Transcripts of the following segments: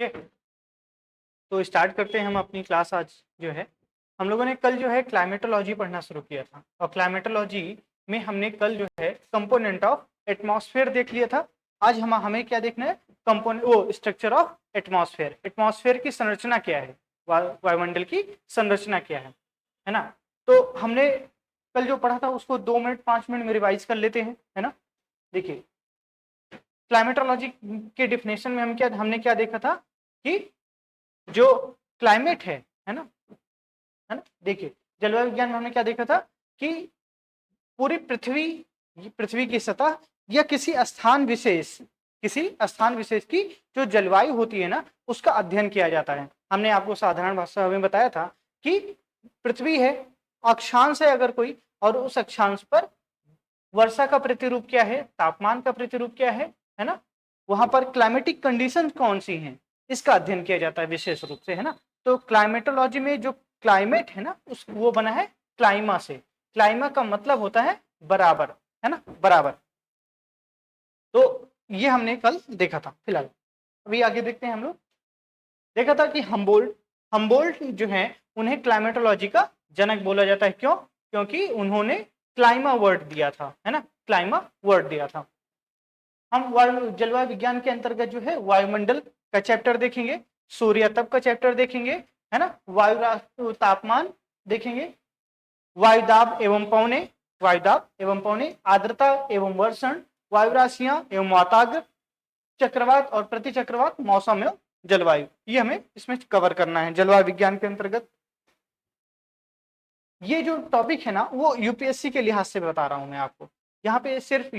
ठीक है, तो स्टार्ट करते हैं हम अपनी क्लास। आज जो है हम लोगों ने कल जो है क्लाइमेटोलॉजी पढ़ना शुरू किया था, और क्लाइमेटोलॉजी में हमने कल जो है कंपोनेंट ऑफ एटमॉस्फेयर देख लिया था। आज हमें क्या देखना है, कंपोनेंट वो स्ट्रक्चर ऑफ एटमॉस्फेयर। एटमॉस्फेयर की संरचना क्या है, वायुमंडल की संरचना क्या है ना। तो हमने कल जो पढ़ा था उसको 2 मिनट 5 मिनट में रिवाइज कर लेते हैं, है ना। देखिए, क्लाइमेटोलॉजी के डिफिनेशन में हमने क्या देखा था कि जो क्लाइमेट है ना, देखिए जलवायु विज्ञान में हमने क्या देखा था कि पूरी पृथ्वी की सतह या किसी स्थान विशेष की जो जलवायु होती है ना, उसका अध्ययन किया जाता है। हमने आपको साधारण भाषा में बताया था कि पृथ्वी है, अक्षांश है अगर कोई, और उस अक्षांश पर वर्षा का प्रतिरूप क्या है, तापमान का प्रतिरूप क्या है ना, वहां पर क्लाइमेटिक कंडीशन कौन सी हैं, इसका अध्ययन किया जाता है विशेष रूप से, है ना। तो क्लाइमेटोलॉजी में जो क्लाइमेट है ना, उस वो बना है क्लाइमा से। क्लाइमा का मतलब होता है बराबर, है ना, बराबर। तो ये हमने कल देखा था। फिलहाल अभी आगे देखते हैं हम लोग। देखा था कि हम्बोल्ट जो है उन्हें क्लाइमेटोलॉजी का जनक बोला जाता है। क्यों? क्योंकि उन्होंने क्लाइमा वर्ड दिया था, है ना, क्लाइमा वर्ड दिया था। हम जलवायु विज्ञान के अंतर्गत जो है वायुमंडल का चैप्टर देखेंगे, सूर्य तप का चैप्टर देखेंगे, है ना, वायु तापमान देखेंगे, वायुदाब एवं पौने, आर्द्रता एवं वर्षण, वायु राशियां एवं वाताग्र, चक्रवात और प्रतिचक्रवात, मौसम एवं जलवायु, ये हमें इसमें कवर करना है जलवायु विज्ञान के अंतर्गत। ये जो टॉपिक है ना, वो यूपीएससी के लिहाज से बता रहा हूं मैं आपको। यहाँ पे सिर्फ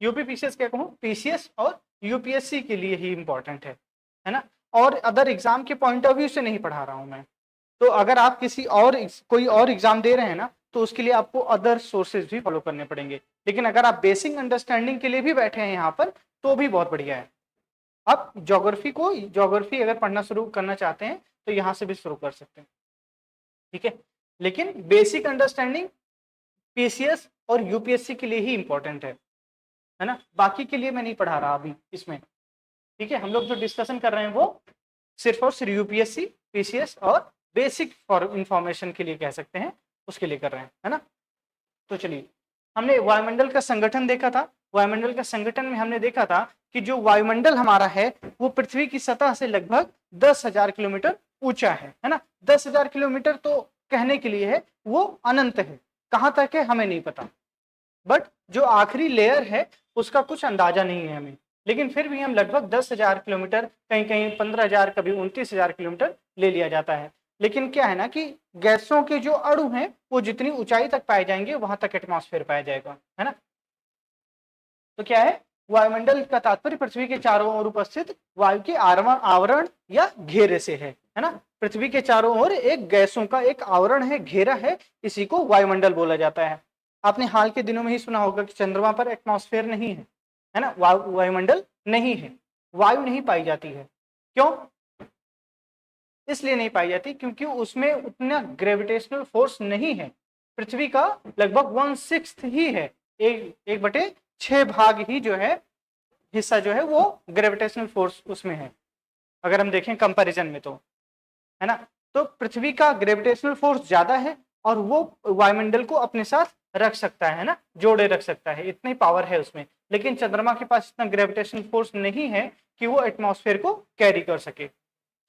यूपीपीसीएस क्या कहूँ, पीसीएस और यूपीएससी के लिए ही इंपॉर्टेंट है ना, और अदर एग्जाम के पॉइंट ऑफ व्यू से नहीं पढ़ा रहा हूं मैं। तो अगर आप कोई और एग्जाम दे रहे हैं ना, तो उसके लिए आपको अदर सोर्सेज भी फॉलो करने पड़ेंगे। लेकिन अगर आप बेसिक अंडरस्टैंडिंग के लिए भी बैठे हैं यहाँ पर, तो भी बहुत बढ़िया है। आप ज्योग्राफी अगर पढ़ना शुरू करना चाहते हैं तो यहाँ से भी शुरू कर सकते हैं, ठीक है। लेकिन बेसिक अंडरस्टैंडिंग पीसीएस और यूपीएससी के लिए ही इंपॉर्टेंट है ना, बाकी के लिए मैं नहीं पढ़ा रहा अभी इसमें, ठीक है। हम लोग जो डिस्कशन कर रहे हैं वो सिर्फ और सिर्फ यूपीएससी, पीसीएस और बेसिक फॉर इंफॉर्मेशन के लिए कह सकते हैं, उसके लिए कर रहे हैं, है ना। तो चलिए, हमने वायुमंडल का संगठन देखा था। वायुमंडल का संगठन में हमने देखा था कि जो वायुमंडल हमारा है वो पृथ्वी की सतह से लगभग 10,000 किलोमीटर ऊंचा है ना। 10,000 किलोमीटर तो कहने के लिए है, वो अनंत है, कहां तक है हमें नहीं पता, बट जो आखिरी लेयर है उसका कुछ अंदाजा नहीं है हमें। लेकिन फिर भी हम लगभग 10,000 किलोमीटर, कहीं कहीं 15,000, कभी 29,000 किलोमीटर ले लिया जाता है। लेकिन क्या है ना कि गैसों के जो अणु हैं वो जितनी ऊंचाई तक पाए जाएंगे वहां तक एटमॉस्फेयर पाया जाएगा, है ना। तो क्या है, वायुमंडल का तात्पर्य पृथ्वी के चारों ओर उपस्थित वायु के आवरण या घेरे से है ना। पृथ्वी के चारों ओर एक गैसों का एक आवरण है, घेरा है, इसी को वायुमंडल बोला जाता है। आपने हाल के दिनों में ही सुना होगा कि चंद्रमा पर एटमॉस्फेयर नहीं है ना, वायुमंडल नहीं है, वायु नहीं पाई जाती है। क्यों? इसलिए नहीं पाई जाती क्योंकि उसमें उतना ग्रेविटेशनल फोर्स नहीं है। पृथ्वी का लगभग 1/6 ही है, 1/6 भाग ही जो है, हिस्सा जो है वो ग्रेविटेशनल फोर्स उसमें है, अगर हम देखें कंपैरिजन में तो, है ना। तो पृथ्वी का ग्रेविटेशनल फोर्स ज्यादा है और वो वायुमंडल को अपने साथ रख सकता है ना, जोड़े रख सकता है, इतनी पावर है उसमें। लेकिन चंद्रमा के पास इतना ग्रेविटेशनल फोर्स नहीं है कि वो एटमॉस्फेयर को कैरी कर सके,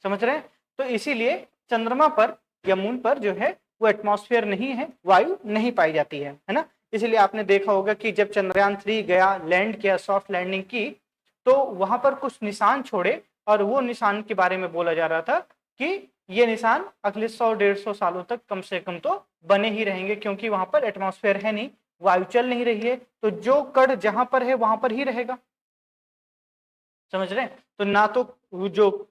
समझ रहे हैं। तो इसीलिए चंद्रमा पर या मून पर जो है वो एटमॉस्फेयर नहीं है, वायु नहीं पाई जाती है ना। इसलिए आपने देखा होगा कि जब चंद्रयान 3 गया, लैंड किया, सॉफ्ट लैंडिंग की, तो वहां पर कुछ निशान छोड़े, और वो निशान के बारे में बोला जा रहा था कि ये निशान अगले 100-150 सालों तक कम से कम तो बने ही रहेंगे, क्योंकि वहां पर एटमॉस्फेयर है नहीं, वायु चल नहीं रही है, तो जो कण जहां पर है वहां पर ही रहेगा, समझ रहे हैं। तो ना तो जो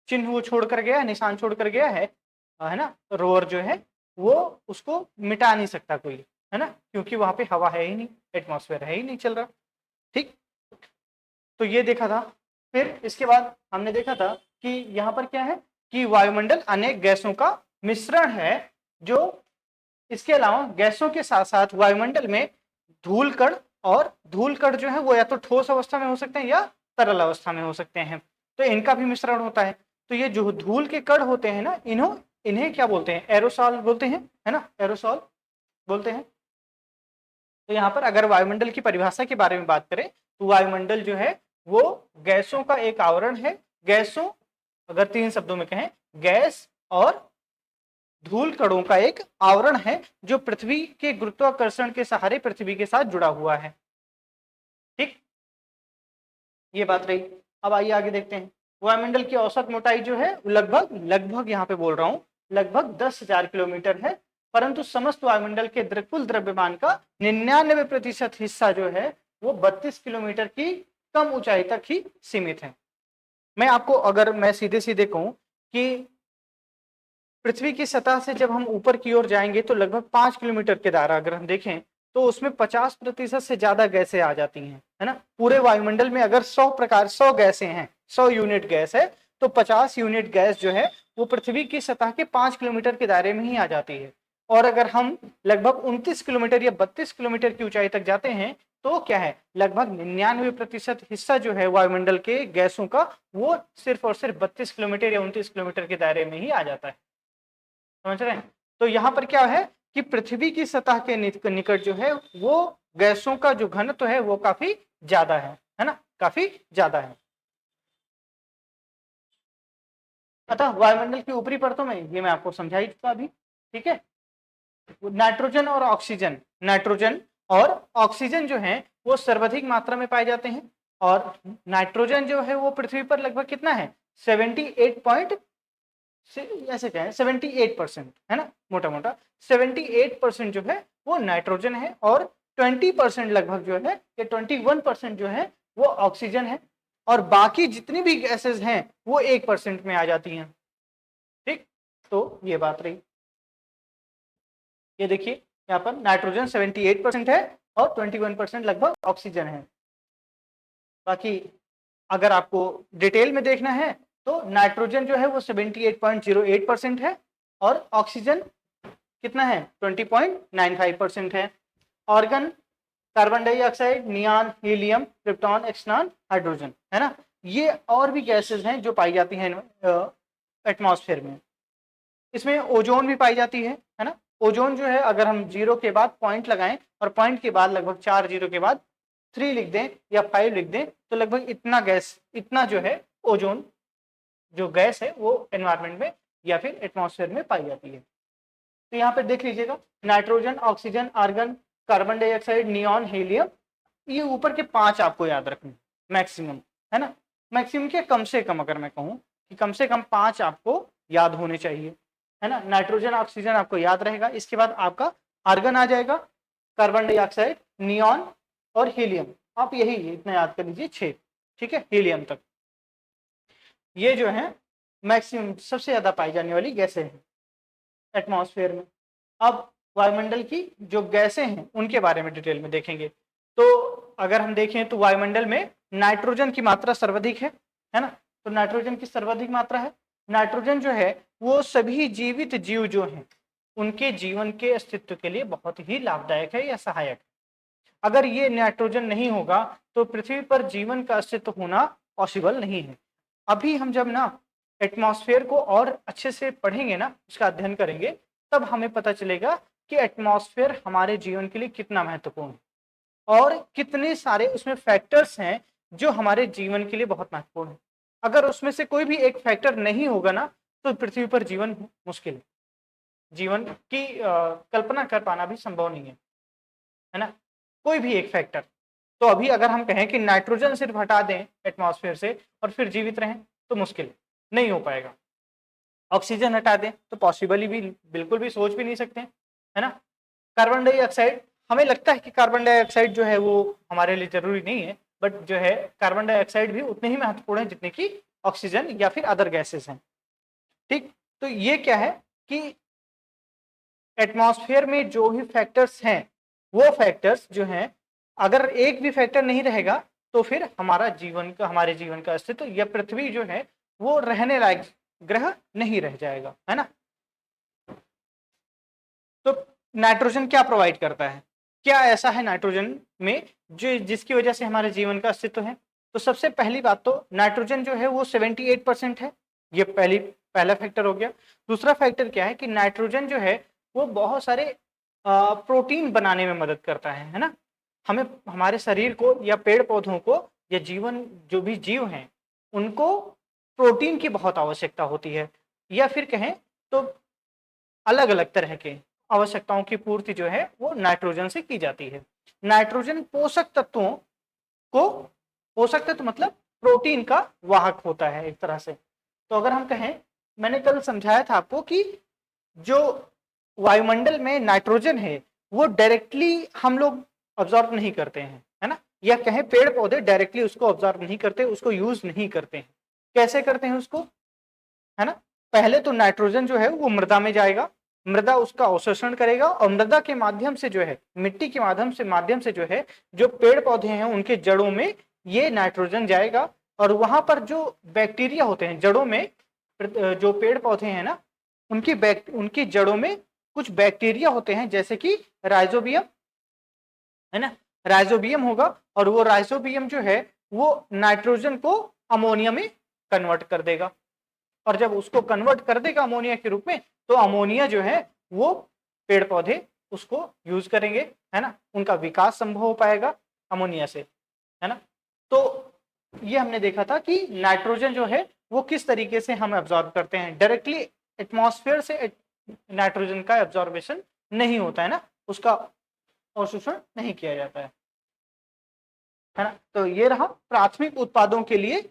चिन्ह वो छोड़कर गया है, निशान छोड़कर गया है ना, रोवर जो है वो उसको मिटा नहीं सकता कोई, है ना, क्योंकि वहां पे हवा है ही नहीं, एटमॉस्फेयर है ही नहीं चल रहा, ठीक। तो ये देखा था। फिर इसके बाद हमने देखा था कि यहाँ पर क्या है कि वायुमंडल अनेक गैसों का मिश्रण है। जो इसके अलावा गैसों के साथ साथ वायुमंडल में धूल कण जो है वो या तो ठोस अवस्था में हो सकते हैं या तरल अवस्था में हो सकते हैं। तो इनका भी मिश्रण होता है। तो ये जो धूल के कण होते हैं ना, इन्हें क्या बोलते हैं? एरोसॉल बोलते हैं, है ना, एरोसॉल बोलते हैं। तो यहाँ पर अगर वायुमंडल की परिभाषा के बारे में बात करें तो वायुमंडल जो है वो गैसों का एक आवरण है। गैसों, अगर तीन शब्दों में कहें, गैस और धूल कणों का एक आवरण है जो पृथ्वी के गुरुत्वाकर्षण के सहारे पृथ्वी के साथ जुड़ा हुआ है। ठीक, ये बात रही। अब आइए आगे देखते हैं। वायुमंडल की औसत मोटाई जो है लगभग यहाँ पे बोल रहा हूँ लगभग 10,000 किलोमीटर है, परंतु समस्त वायुमंडल के कुल द्रव्यमान का 99% हिस्सा जो है वो 32 किलोमीटर की कम ऊंचाई तक ही सीमित है। मैं आपको, अगर मैं सीधे सीधे कहूं कि पृथ्वी की सतह से जब हम ऊपर की ओर जाएंगे तो लगभग 5 किलोमीटर के दायरा अगर हम देखें तो उसमें 50% से ज्यादा गैसें आ जाती हैं, है ना। पूरे वायुमंडल में अगर 100 गैसें हैं, 100 यूनिट गैस है, तो 50 यूनिट गैस जो है वो पृथ्वी की सतह के 5 किलोमीटर के दायरे में ही आ जाती है। और अगर हम लगभग 29 किलोमीटर या 32 किलोमीटर की ऊंचाई तक जाते हैं तो क्या है, लगभग 99% हिस्सा जो है वायुमंडल के गैसों का वो सिर्फ और सिर्फ 32 किलोमीटर या 29 किलोमीटर के दायरे में ही आ जाता है। समझ रहे हैं? तो यहाँ पर क्या है कि पृथ्वी की सतह के निकट जो है वो गैसों का जो घनत्व है वो काफी ज्यादा है ना, काफी ज्यादा है। अतः वायुमंडल की ऊपरी परतों में, ये मैं आपको समझा ही चुका अभी, ठीक है। नाइट्रोजन और ऑक्सीजन, नाइट्रोजन और ऑक्सीजन जो है वो सर्वाधिक मात्रा में पाए जाते हैं। और नाइट्रोजन जो है वो पृथ्वी पर लगभग कितना है, 78 ऐसे कहें 78%, है ना, मोटा मोटा 78% जो है वो नाइट्रोजन है और 20% लगभग जो है, या 21% जो है वो ऑक्सीजन है। और बाकी जितनी भी गैसेस हैं वो 1% में आ जाती हैं। ठीक, तो ये बात रही। ये देखिए यहाँ पर नाइट्रोजन 78% है और 21% लगभग ऑक्सीजन है। बाकी अगर आपको डिटेल में देखना है तो नाइट्रोजन जो है वो 78.08% है और ऑक्सीजन कितना है, 20.95% है। Argon carbon dioxide, neon, helium, krypton, xenon, hydrogen, है ना। ये और भी गैसेस हैं जो पाई जाती हैं एटमॉस्फेयर में। इसमें ओजोन भी पाई जाती है ना। ओजोन जो है अगर हम 0 के बाद पॉइंट लगाएं और पॉइंट के बाद लगभग 4 0 के बाद 3 लिख दें या 5 लिख दें तो लगभग इतना गैस, इतना जो है ओजोन जो गैस है वो एनवायरमेंट में या फिर एटमॉस्फेयर में पाई जाती है। तो यहाँ पर देख लीजिएगा, nitrogen, oxygen, argon, carbon dioxide, neon, helium, ये ऊपर के 5 आपको याद रखने मैक्सिमम, है ना। मैक्सिमम के कम से कम अगर मैं कहूँ कि कम से कम 5 आपको याद होने चाहिए, है ना। नाइट्रोजन, ऑक्सीजन आपको याद रहेगा, इसके बाद आपका आर्गन आ जाएगा, कार्बन डाइऑक्साइड, नियॉन और हीलियम। आप यही इतना याद कर लीजिए 6, ठीक है, हीलियम तक। ये जो है मैक्सिमम सबसे ज्यादा पाई जाने वाली गैसें हैं एटमॉस्फेयर में। अब वायुमंडल की जो गैसें हैं उनके बारे में डिटेल में देखेंगे। तो अगर हम देखें तो वायुमंडल में नाइट्रोजन की मात्रा सर्वाधिक है ना। तो नाइट्रोजन की सर्वाधिक मात्रा है। नाइट्रोजन जो है वो सभी जीवित जीव जो हैं उनके जीवन के अस्तित्व के लिए बहुत ही लाभदायक है या सहायक है। अगर ये नाइट्रोजन नहीं होगा तो पृथ्वी पर जीवन का अस्तित्व होना पॉसिबल नहीं है। अभी हम जब ना एटमॉस्फेयर को और अच्छे से पढ़ेंगे ना, उसका अध्ययन करेंगे, तब हमें पता चलेगा कि एटमॉस्फेयर हमारे जीवन के लिए कितना महत्वपूर्ण है और कितने सारे उसमें फैक्टर्स हैं जो हमारे जीवन के लिए बहुत महत्वपूर्ण है। अगर उसमें से कोई भी एक फैक्टर नहीं होगा ना तो पृथ्वी पर जीवन मुश्किल है, जीवन की कल्पना कर पाना भी संभव नहीं है ना, कोई भी एक फैक्टर। तो अभी अगर हम कहें कि नाइट्रोजन सिर्फ हटा दें एटमॉस्फेयर से और फिर जीवित रहें तो मुश्किल है, नहीं हो पाएगा। ऑक्सीजन हटा दें तो पॉसिबल ही भी बिल्कुल भी सोच भी नहीं सकते, है ना। कार्बन डाइऑक्साइड, हमें लगता है कि कार्बन डाइऑक्साइड जो है वो हमारे लिए जरूरी नहीं है, बट जो है कार्बन डाइऑक्साइड भी उतने ही महत्वपूर्ण है जितने की ऑक्सीजन या फिर अदर गैसेस हैं। ठीक, तो ये क्या है कि एटमॉस्फेयर में जो भी फैक्टर्स हैं वो फैक्टर्स जो हैं, अगर एक भी फैक्टर नहीं रहेगा तो फिर हमारे जीवन का अस्तित्व या पृथ्वी जो है वो रहने लायक ग्रह नहीं रह जाएगा, है ना। तो नाइट्रोजन क्या प्रोवाइड करता है, क्या ऐसा है नाइट्रोजन में जो जिसकी वजह से हमारे जीवन का अस्तित्व है? तो सबसे पहली बात तो नाइट्रोजन जो है वो 78% है, ये पहला फैक्टर हो गया। दूसरा फैक्टर क्या है कि नाइट्रोजन जो है वो बहुत सारे प्रोटीन बनाने में मदद करता है ना। हमें हमारे शरीर को या पेड़ पौधों को या जीवन जो भी जीव हैं उनको प्रोटीन की बहुत आवश्यकता होती है, या फिर कहें तो अलग अलग तरह के आवश्यकताओं की पूर्ति जो है वो नाइट्रोजन से की जाती है। नाइट्रोजन पोषक तत्वों को, पोषक तत्व मतलब प्रोटीन का वाहक होता है एक तरह से। तो अगर हम कहें, मैंने कल समझाया था आपको कि जो वायुमंडल में नाइट्रोजन है वो डायरेक्टली हम लोग ऑब्जर्व नहीं करते हैं, है ना, या कहें पेड़ पौधे डायरेक्टली उसको ऑब्जर्व नहीं करते, उसको यूज नहीं करते हैं। कैसे करते हैं उसको, है ना, पहले तो नाइट्रोजन जो है वो मृदा में जाएगा, मृदा उसका अवशोषण करेगा और मृदा के माध्यम से जो है, मिट्टी के माध्यम से जो है, जो पेड़ पौधे हैं उनके जड़ों में ये नाइट्रोजन जाएगा। और वहां पर जो बैक्टीरिया होते हैं जड़ों में, जो पेड़ पौधे हैं ना उनकी जड़ों में कुछ बैक्टीरिया होते हैं जैसे कि राइजोबियम, है ना, राइजोबियम होगा, और वो राइजोबियम जो है वो नाइट्रोजन को अमोनिया में कन्वर्ट कर देगा। और जब उसको कन्वर्ट कर देगा अमोनिया के रूप में, तो अमोनिया जो है वो पेड़ पौधे उसको यूज करेंगे, है ना, उनका विकास संभव हो पाएगा अमोनिया से, है ना। तो ये हमने देखा था कि नाइट्रोजन जो है वो किस तरीके से हम एब्जॉर्ब करते हैं। डायरेक्टली एटमॉस्फेयर से नाइट्रोजन का एब्जॉर्बेशन नहीं होता है ना, उसका अवशोषण नहीं किया जाता है ना। तो ये रहा प्राथमिक उत्पादों के लिए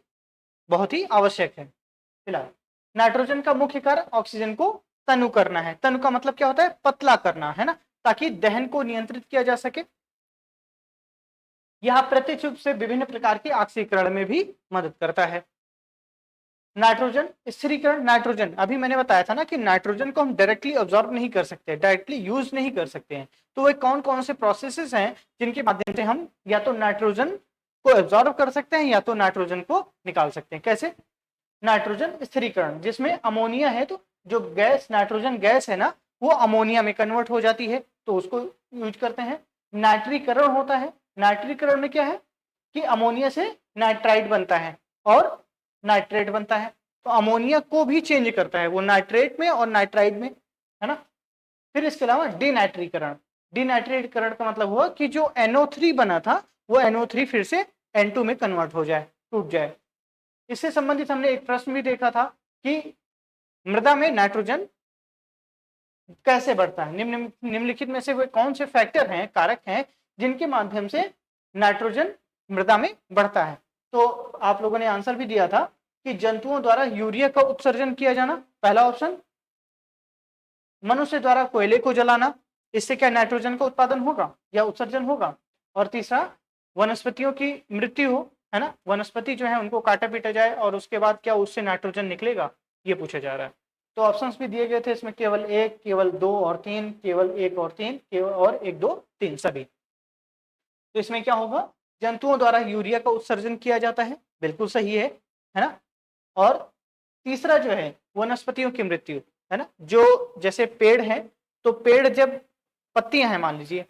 बहुत ही आवश्यक है। फिलहाल नाइट्रोजन का मुख्य कार्य ऑक्सीजन को तनु करना है। तनु का मतलब क्या होता है, पतला करना, है ना, ताकि दहन को नियंत्रित किया जा सके। यह प्रत्यक्ष रूप से विभिन्न प्रकार के ऑक्सीकरण में भी मदद करता है। नाइट्रोजन स्थिरीकरण, नाइट्रोजन अभी मैंने बताया था ना कि नाइट्रोजन को हम डायरेक्टली ऑब्जॉर्ब नहीं कर सकते, डायरेक्टली यूज नहीं कर सकते हैं। तो वे कौन कौन से प्रोसेसेस हैं जिनके माध्यम से हम या तो नाइट्रोजन को एब्जॉर्ब कर सकते हैं या तो नाइट्रोजन को निकाल सकते हैं। कैसे, नाइट्रोजन स्थिरीकरण, जिसमें अमोनिया है तो जो गैस नाइट्रोजन गैस है ना वो अमोनिया में कन्वर्ट हो जाती है, तो उसको यूज करते हैं। नाइट्रीकरण होता है, नाइट्रीकरण में क्या है कि अमोनिया से नाइट्राइट बनता है और नाइट्रेट बनता है, तो अमोनिया को भी चेंज करता है वो नाइट्रेट में और नाइट्राइट में, है ना। फिर इसके अलावा डिनाइट्रीकरण, डिनाइट्रीकरण का मतलब हुआ कि जो NO3 बना था वो NO3 फिर से N2 में कन्वर्ट हो जाए, टूट जाए। इससे संबंधित हमने एक प्रश्न भी देखा था कि मृदा में नाइट्रोजन कैसे बढ़ता है, निम्नलिखित में से वे कौन से फैक्टर हैं, कारक हैं जिनके माध्यम से नाइट्रोजन मृदा में बढ़ता है। तो आप लोगों ने आंसर भी दिया था कि जंतुओं द्वारा यूरिया का उत्सर्जन किया जाना, पहला ऑप्शन। मनुष्य द्वारा कोयले को जलाना, इससे क्या नाइट्रोजन का उत्पादन होगा या उत्सर्जन होगा। और तीसरा, वनस्पतियों की मृत्यु हो, है ना, वनस्पति जो है उनको काटा पीटा जाए और उसके बाद क्या उससे नाइट्रोजन निकलेगा, ये पूछा जा रहा है। तो ऑप्शंस भी दिए गए थे इसमें, केवल एक, केवल दो और तीन, केवल एक और तीन, केवल और एक दो तीन, सभी। तो इसमें क्या होगा, जंतुओं द्वारा यूरिया का उत्सर्जन किया जाता है, बिल्कुल सही है ना। और तीसरा जो है वनस्पतियों की मृत्यु, है ना, जो जैसे पेड़ है तो पेड़ जब पत्तियां हैं, मान लीजिए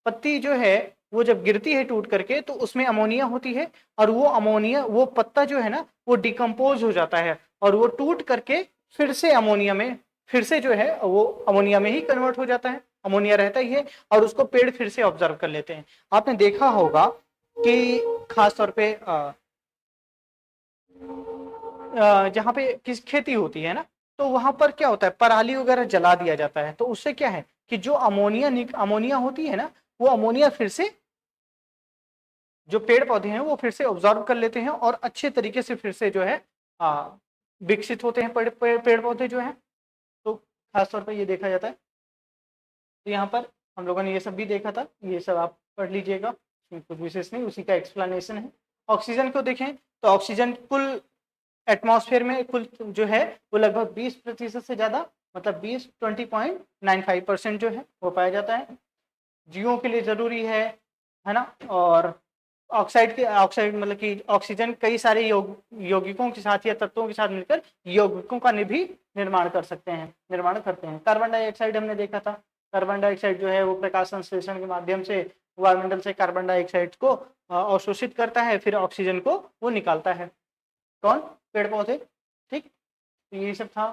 पत्ती जो है वो जब गिरती है टूट करके तो उसमें अमोनिया होती है, और वो अमोनिया, वो पत्ता जो है ना वो डिकम्पोज हो जाता है और वो टूट करके फिर से अमोनिया में, फिर से जो है वो अमोनिया में ही कन्वर्ट हो जाता है, अमोनिया रहता ही है और उसको पेड़ फिर से ऑब्जर्व कर लेते हैं। आपने देखा होगा कि खासतौर पे जहाँ पे किस खेती होती है ना, तो वहां पर क्या होता है, पराली वगैरह जला दिया जाता है, तो उससे क्या है कि जो अमोनिया होती है ना, वो अमोनिया फिर से जो पेड़ पौधे हैं वो फिर से ऑब्जॉर्व कर लेते हैं और अच्छे तरीके से फिर से जो है विकसित होते हैं पेड़ पौधे जो हैं। तो खासतौर पर ये देखा जाता है। तो यहाँ पर हम लोगों ने ये सब भी देखा था, ये सब आप पढ़ लीजिएगा, कुछ विशेष नहीं, उसी का एक्सप्लेनेशन है। ऑक्सीजन को देखें तो ऑक्सीजन कुल एटमॉस्फेयर में कुल जो है वो लगभग 20% से ज्यादा, मतलब 20.95% जो है वो पाया जाता है, जीवों के लिए जरूरी है ना। और ऑक्साइड मतलब कि ऑक्सीजन कई सारे यौगिकों के साथ या तत्वों के साथ मिलकर यौगिकों का भी निर्माण करते हैं। कार्बन डाइऑक्साइड हमने देखा था, कार्बन डाइऑक्साइड जो है वो प्रकाश संश्लेषण के माध्यम से वायुमंडल से कार्बन डाइऑक्साइड को अवशोषित करता है, फिर ऑक्सीजन को वो निकालता है। कौन? पेड़ पौधे। ठीक, तो ये सब था।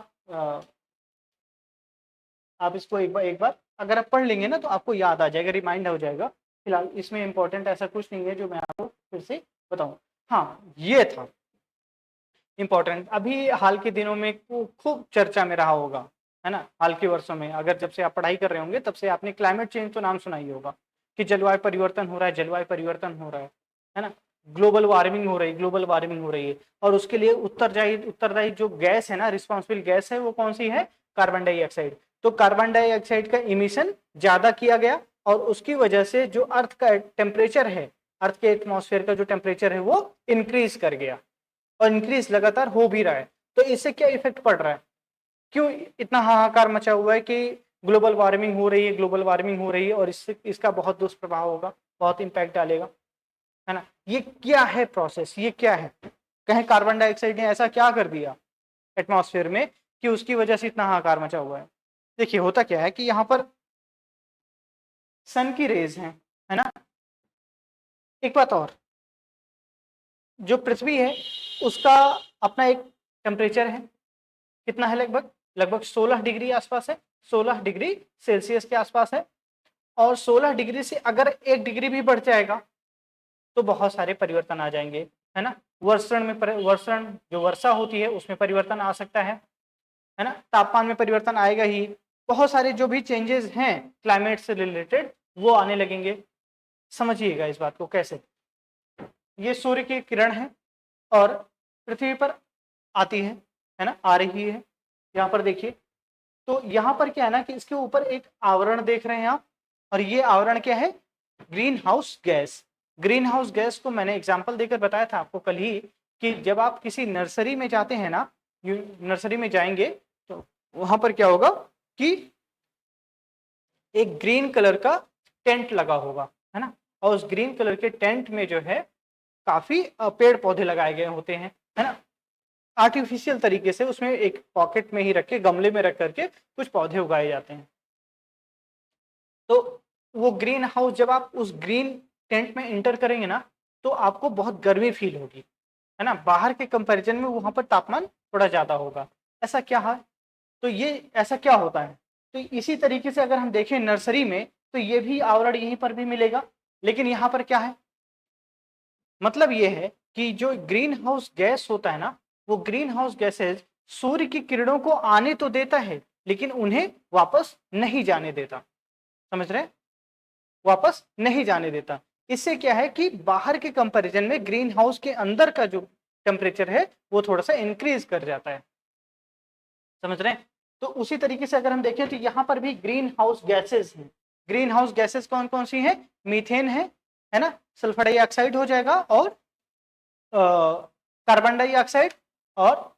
आप इसको एक बार अगर आप पढ़ लेंगे ना तो आपको याद आ जाएगा, रिमाइंड हो जाएगा। फिलहाल इसमें इंपॉर्टेंट ऐसा कुछ नहीं है जो मैं आपको फिर से बताऊं। हाँ, ये था इंपॉर्टेंट। अभी हाल के दिनों में खूब चर्चा में रहा होगा, है ना, हाल के वर्षों में, अगर जब से आप पढ़ाई कर रहे होंगे तब से आपने क्लाइमेट चेंज तो नाम सुना ही होगा कि जलवायु परिवर्तन हो रहा है, जलवायु परिवर्तन हो रहा है ना, ग्लोबल वार्मिंग हो रही है, ग्लोबल वार्मिंग हो रही है। और उसके लिए उत्तरदायी जो गैस है ना, रिस्पॉन्सिबल गैस है, वो कौन सी है? Carbon dioxide. तो कार्बन डाइऑक्साइड का इमिशन ज्यादा किया गया और उसकी वजह से जो अर्थ का टेम्परेचर है, अर्थ के एटमॉस्फेयर का जो टेम्परेचर है वो इंक्रीज कर गया, और इंक्रीज लगातार हो भी रहा है। तो इससे क्या इफेक्ट पड़ रहा है? क्यों इतना हाहाकार मचा हुआ है कि ग्लोबल वार्मिंग हो रही है, ग्लोबल वार्मिंग हो रही है, और इससे इसका बहुत दुष्प्रभाव होगा, बहुत इंपैक्ट डालेगा, है ना। ये क्या है प्रोसेस, ये क्या है? कहीं कार्बन डाइऑक्साइड ने ऐसा क्या कर दिया एटमॉस्फेयर में कि उसकी वजह से इतना हाहाकार मचा हुआ है? देखिए, होता क्या है कि यहाँ पर सन की रेज है ना। एक बात और, जो पृथ्वी है उसका अपना एक टेम्परेचर है, कितना है? लगभग लगभग 16 डिग्री आसपास है, 16 डिग्री सेल्सियस के आसपास है। और 16 डिग्री से अगर 1 डिग्री भी बढ़ जाएगा तो बहुत सारे परिवर्तन आ जाएंगे, है ना। वर्षण जो वर्षा होती है उसमें परिवर्तन आ सकता है ना। तापमान में परिवर्तन आएगा ही। बहुत सारे जो भी चेंजेस हैं क्लाइमेट से रिलेटेड वो आने लगेंगे। समझिएगा इस बात को कैसे। ये सूर्य की किरण है और पृथ्वी पर आती है ना, आ रही है। यहाँ पर देखिए, तो यहाँ पर क्या है ना कि इसके ऊपर एक आवरण देख रहे हैं आप, और ये आवरण क्या है? Green house gas. Green house gas को मैंने एग्जाम्पल देकर बताया था आपको कल ही कि जब आप किसी नर्सरी में जाते हैं ना, नर्सरी में जाएंगे तो वहां पर क्या होगा कि एक ग्रीन कलर का टेंट लगा होगा, है ना। और उस ग्रीन कलर के टेंट में जो है काफी पेड़ पौधे लगाए गए होते हैं, है ना। आर्टिफिशियल तरीके से उसमें एक पॉकेट में ही रख के, गमले में रख करके कुछ पौधे उगाए जाते हैं। तो वो ग्रीन हाउस, जब आप उस ग्रीन टेंट में इंटर करेंगे ना तो आपको बहुत गर्मी फील होगी, है ना। बाहर के कंपैरिजन में वहां पर तापमान थोड़ा ज्यादा होगा। ऐसा क्या है? तो ये ऐसा क्या होता है? तो इसी तरीके से अगर हम देखें नर्सरी में तो ये भी आवरण यहीं पर भी मिलेगा। लेकिन यहाँ पर क्या है? मतलब ये है कि जो ग्रीन हाउस गैस होता है ना, वो ग्रीन हाउस गैसेज सूर्य की किरणों को आने तो देता है लेकिन उन्हें वापस नहीं जाने देता। समझ रहे हैं? वापस नहीं जाने देता। इससे क्या है कि बाहर के कंपैरिजन में ग्रीन हाउस के अंदर का जो टेम्परेचर है वो थोड़ा सा इंक्रीज कर जाता है। समझ रहे हैं? तो उसी तरीके से अगर हम देखें तो यहाँ पर भी ग्रीन हाउस गैसेस हैं। ग्रीन हाउस गैसेस कौन कौन सी हैं? मीथेन है ना, सल्फर डाइऑक्साइड हो जाएगा, और कार्बन डाइऑक्साइड, और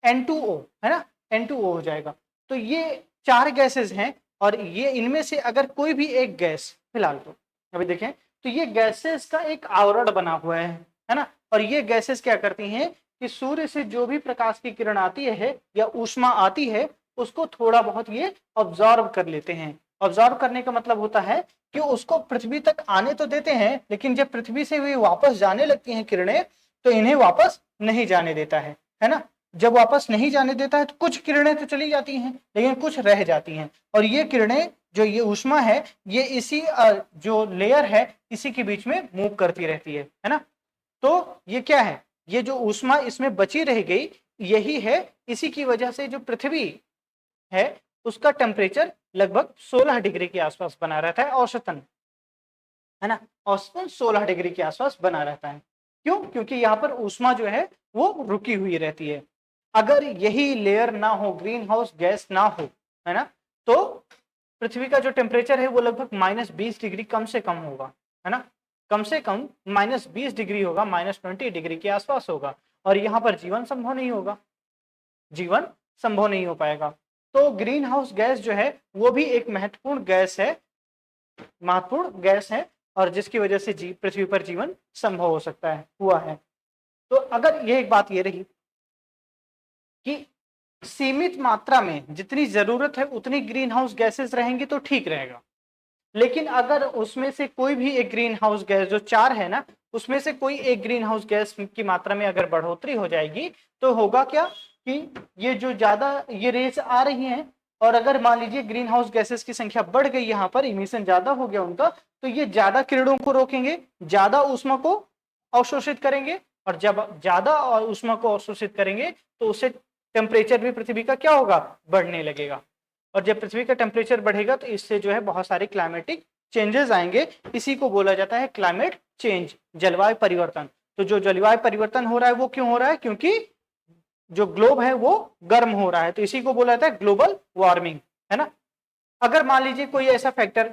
N2O, है ना, N2O हो जाएगा। तो ये 4 गैसेस हैं, और ये इनमें से अगर कोई भी एक गैस, फिलहाल तो अभी देखें तो ये गैसेस का एक आवरण बना हुआ है ना। और ये गैसेस क्या करती हैं कि सूर्य से जो भी प्रकाश की किरण आती है या ऊष्मा आती है उसको थोड़ा बहुत ये ऑब्जॉर्व कर लेते हैं। ऑब्जॉर्व करने का मतलब होता है कि उसको पृथ्वी तक आने तो देते हैं, लेकिन जब पृथ्वी से वे वापस जाने लगती हैं किरणें तो इन्हें वापस नहीं जाने देता है ना। जब वापस नहीं जाने देता है तो कुछ किरणें तो चली जाती हैं लेकिन कुछ रह जाती हैं, और ये किरणें जो ये ऊष्मा है ये इसी जो लेयर है इसी के बीच में मूव करती रहती है ना। तो ये क्या है? ये जो ऊष्मा इसमें बची रह गई यही है। इसी की वजह से जो पृथ्वी है उसका टेम्परेचर लगभग 16 डिग्री के आसपास बना रहता है औसतन, है ना। औसतन 16 डिग्री के आसपास बना रहता है। क्यों? क्योंकि यहाँ पर ऊष्मा जो है वो रुकी हुई रहती है। अगर यही लेयर ना हो, ग्रीन हाउस गैस ना हो, है ना, तो पृथ्वी का जो टेम्परेचर है वो लगभग -20 डिग्री कम से कम होगा, है ना। कम से कम -20 डिग्री होगा, -20 डिग्री के आसपास होगा, और यहाँ पर जीवन संभव नहीं होगा, जीवन संभव नहीं हो पाएगा। तो ग्रीन हाउस गैस जो है वो भी एक महत्वपूर्ण गैस है, और जिसकी वजह से पृथ्वी पर जीवन संभव हो सकता है, हुआ है। तो अगर ये एक बात ये रही कि सीमित मात्रा में जितनी जरूरत है उतनी ग्रीन हाउस गैसेस रहेंगी तो ठीक रहेगा, लेकिन अगर उसमें से कोई भी एक ग्रीन हाउस गैस, जो 4 है ना, उसमें से कोई एक ग्रीन हाउस गैस की मात्रा में अगर बढ़ोतरी हो जाएगी तो होगा क्या कि ये जो ज्यादा ये रेस आ रही हैं, और अगर मान लीजिए ग्रीन हाउस गैसेस की संख्या बढ़ गई, यहाँ पर इमिशन ज्यादा हो गया उनका, तो ये ज्यादा किरणों को रोकेंगे, ज्यादा ऊष्मा को अवशोषित करेंगे, और जब ज्यादा ऊष्मा को अवशोषित करेंगे तो उससे टेम्परेचर भी पृथ्वी का क्या होगा, बढ़ने लगेगा। और जब पृथ्वी का टेम्परेचर बढ़ेगा तो इससे जो है बहुत सारे क्लाइमेटिक चेंजेस आएंगे। इसी को बोला जाता है क्लाइमेट चेंज, जलवायु परिवर्तन। तो जो जलवायु परिवर्तन हो रहा है वो क्यों हो रहा है, क्योंकि जो ग्लोब है वो गर्म हो रहा है, तो इसी को बोला जाता है ग्लोबल वार्मिंग, है ना। अगर मान लीजिए कोई ऐसा फैक्टर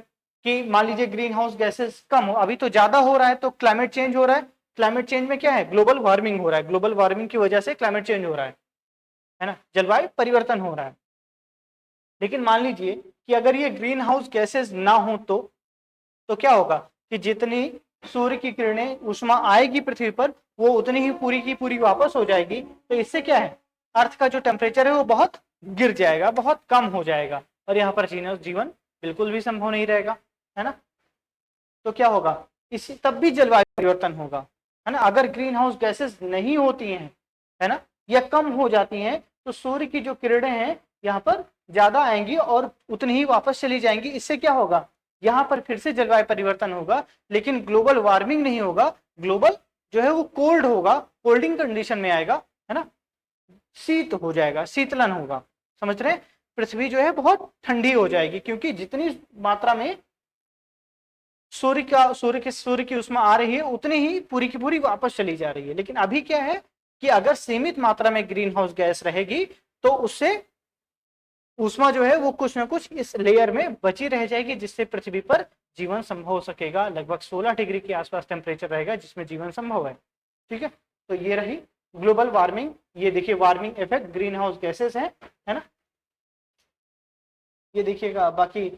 कि मान लीजिए ग्रीन हाउस गैसेस कम हो, अभी तो ज्यादा हो रहा है तो क्लाइमेट चेंज हो रहा है। क्लाइमेट चेंज में क्या है, ग्लोबल वार्मिंग हो रहा है, ग्लोबल वार्मिंग की वजह से क्लाइमेट चेंज हो रहा है ना, जलवायु परिवर्तन हो रहा है। लेकिन मान लीजिए कि अगर ये ग्रीन हाउस गैसेस ना हो तो क्या होगा कि जितनी सूर्य की किरणें ऊष्मा आएगी पृथ्वी पर, वो उतनी ही पूरी की पूरी वापस हो जाएगी। तो इससे क्या है, अर्थ का जो टेम्परेचर है वो बहुत गिर जाएगा, बहुत कम हो जाएगा, और यहाँ पर जीवन बिल्कुल भी संभव नहीं रहेगा, है ना। तो क्या होगा, इसी तब भी जलवायु परिवर्तन होगा, है ना। अगर ग्रीन हाउस गैसेस नहीं होती हैं, है ना, या कम हो जाती हैं, तो सूर्य की जो किरणें हैं यहाँ पर ज्यादा आएंगी और उतनी ही वापस चली जाएंगी। इससे क्या होगा, यहाँ पर फिर से जलवायु परिवर्तन होगा, लेकिन ग्लोबल वार्मिंग नहीं होगा, ग्लोबल जो है वो कोल्ड होगा, कोल्डिंग कंडीशन में आएगा, है ना, शीत हो जाएगा, शीतलन होगा। समझ रहे हैं, पृथ्वी जो है बहुत ठंडी हो जाएगी, क्योंकि जितनी मात्रा में सूर्य की उष्मा आ रही है उतनी ही पूरी की पूरी वापस चली जा रही है। लेकिन अभी क्या है कि अगर सीमित मात्रा में ग्रीन हाउस गैस रहेगी तो उससे ऊष्मा जो है वो कुछ ना कुछ इस लेयर में बची रह जाएगी, जिससे पृथ्वी पर जीवन संभव हो सकेगा। लगभग 16 डिग्री के आसपास टेम्परेचर रहेगा जिसमें जीवन संभव है। ठीक है, तो ये रही ग्लोबल वार्मिंग। ये देखिए warming effect green house gases है ना। ये देखिएगा, बाकी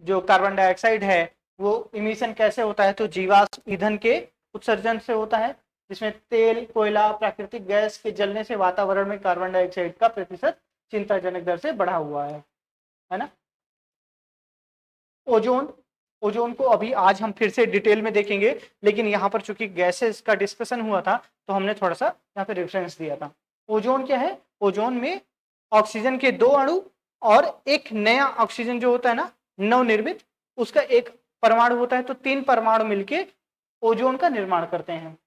जो कार्बन डाइऑक्साइड है वो इमिशन कैसे होता है, तो जीवाश्म ईंधन के उत्सर्जन से होता है, जिसमें तेल, कोयला, प्राकृतिक गैस के जलने से वातावरण में कार्बन डाइऑक्साइड का प्रतिशत चिंताजनक दर से बढ़ा हुआ है ना। ओजोन, ओजोन को अभी आज हम फिर से डिटेल में देखेंगे, लेकिन यहाँ पर चूंकि गैसेस का डिस्कशन हुआ था तो हमने थोड़ा सा यहाँ पे रेफरेंस दिया था। ओजोन क्या है, ओजोन में ऑक्सीजन के 2 अणु और एक नया ऑक्सीजन जो होता है ना, नवनिर्मित, उसका एक परमाणु होता है, तो 3 परमाणु मिलके ओजोन का निर्माण करते हैं।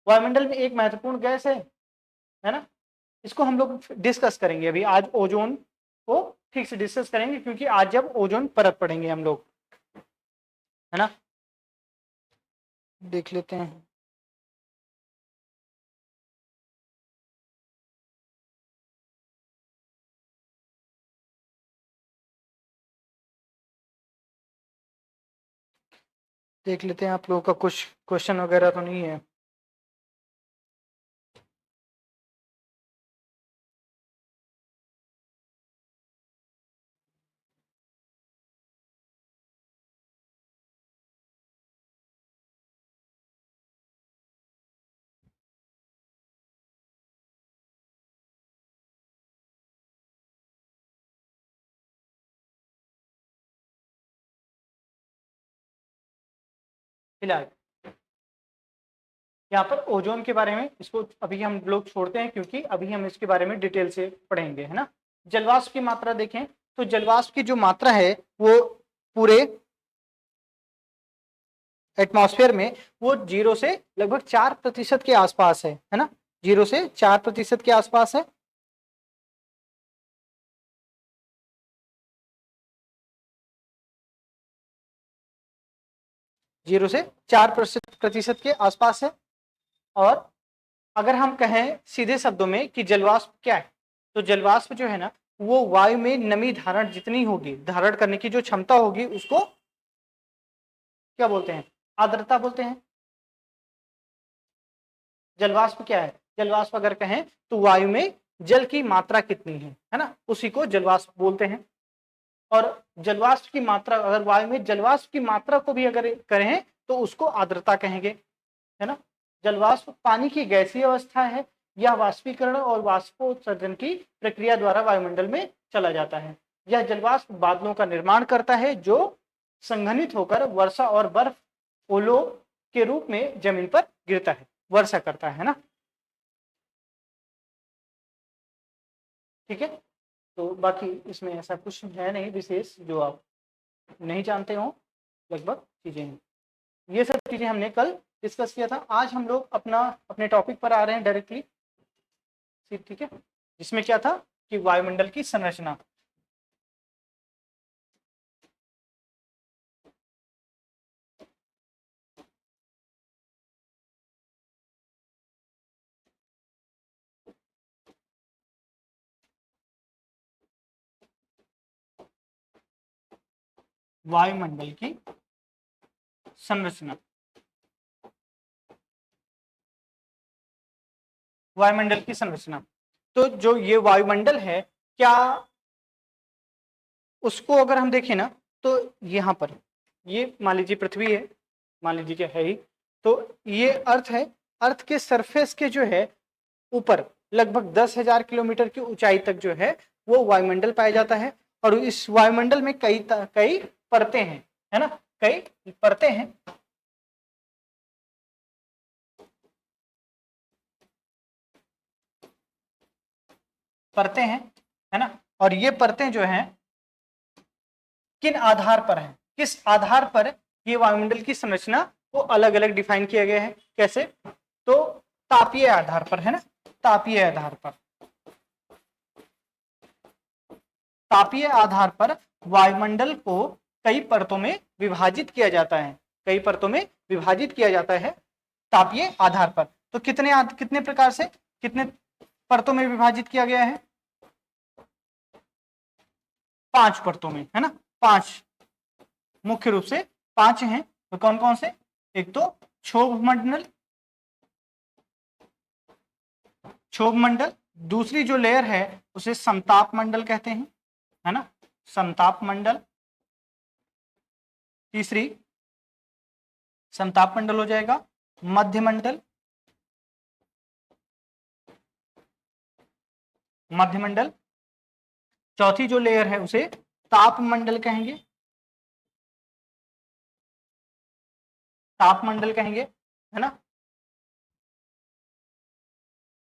वायुमंडल में एक महत्वपूर्ण गैस है ना। इसको हम लोग डिस्कस करेंगे अभी, आज ओजोन को ठीक से डिस्कस करेंगे, क्योंकि आज जब ओजोन परत पढ़ेंगे हम लोग, है ना। देख लेते हैं, देख लेते हैं आप लोगों का कुछ क्वेश्चन वगैरह तो नहीं है। फिलहाल यहाँ पर ओजोन के बारे में, इसको अभी हम लोग छोड़ते हैं, क्योंकि अभी हम इसके बारे में डिटेल से पढ़ेंगे, है ना। जलवाष्प की मात्रा देखें, तो जलवाष्प की जो मात्रा है वो पूरे एटमॉस्फेयर में वो 0 से लगभग 4% के आसपास है ना, 0 से 4% के आसपास है। जीरो से 4% के आसपास है। और अगर हम कहें सीधे शब्दों में कि जलवाष्प क्या है, तो जलवाष्प जो है ना, वो वायु में नमी धारण जितनी होगी, धारण करने की जो क्षमता होगी, उसको क्या बोलते हैं, आर्द्रता बोलते हैं। जलवाष्प क्या है, जलवाष्प अगर कहें तो वायु में जल की मात्रा कितनी है ना, उसी को जलवाष्प बोलते हैं। और जलवाष्प की मात्रा, अगर वायु में जलवाष्प की मात्रा को भी अगर करें तो उसको आर्द्रता कहेंगे, है ना। जलवाष्प पानी की गैसीय अवस्था है, यह वाष्पीकरण और वाष्पोत्सर्जन की प्रक्रिया द्वारा वायुमंडल में चला जाता है। यह जलवाष्प बादलों का निर्माण करता है, जो संघनित होकर वर्षा और बर्फ ओलों के रूप में जमीन पर गिरता है, वर्षा करता है ना। ठीक है, तो बाकी इसमें ऐसा कुछ है नहीं विशेष जो आप नहीं जानते हो, लगभग चीजें हैं। ये सब चीजें हमने कल डिस्कस किया था। आज हम लोग अपने टॉपिक पर आ रहे हैं डायरेक्टली। ठीक है, जिसमें क्या था कि वायुमंडल की संरचना। वायुमंडल की संरचना, वायुमंडल की संरचना। तो जो ये वायुमंडल है, क्या उसको अगर हम देखें ना, तो यहाँ पर ये मान लीजिए पृथ्वी है, मान लीजिए क्या है ही, तो ये अर्थ है। अर्थ के सरफेस के जो है ऊपर लगभग 10,000 किलोमीटर की ऊंचाई तक जो है वो वायुमंडल पाया जाता है। और इस वायुमंडल में कई कई परतें हैं, है ना, कई परतें हैं। परतें हैं, है ना। और ये परतें जो हैं किन आधार पर हैं, किस आधार पर ये वायुमंडल की संरचना को अलग अलग डिफाइन किया गया है, कैसे, तो तापीय आधार पर, है ना, तापीय आधार पर। तापीय आधार पर वायुमंडल को कई परतों में विभाजित किया जाता है, कई परतों में विभाजित किया जाता है तापीय आधार पर। तो कितने प्रकार से, कितने परतों में विभाजित किया गया है, 5 परतों में, है ना, 5, मुख्य रूप से 5 हैं। तो कौन कौन से, एक तो क्षोभ मंडल, क्षोभ मंडल, दूसरी जो लेयर है उसे समताप मंडल कहते हैं, है ना, समताप मंडल, तीसरी समताप मंडल हो जाएगा, मध्य मंडल, मध्य मंडल, चौथी जो लेयर है उसे ताप मंडल कहेंगे, ताप मंडल कहेंगे, है ना।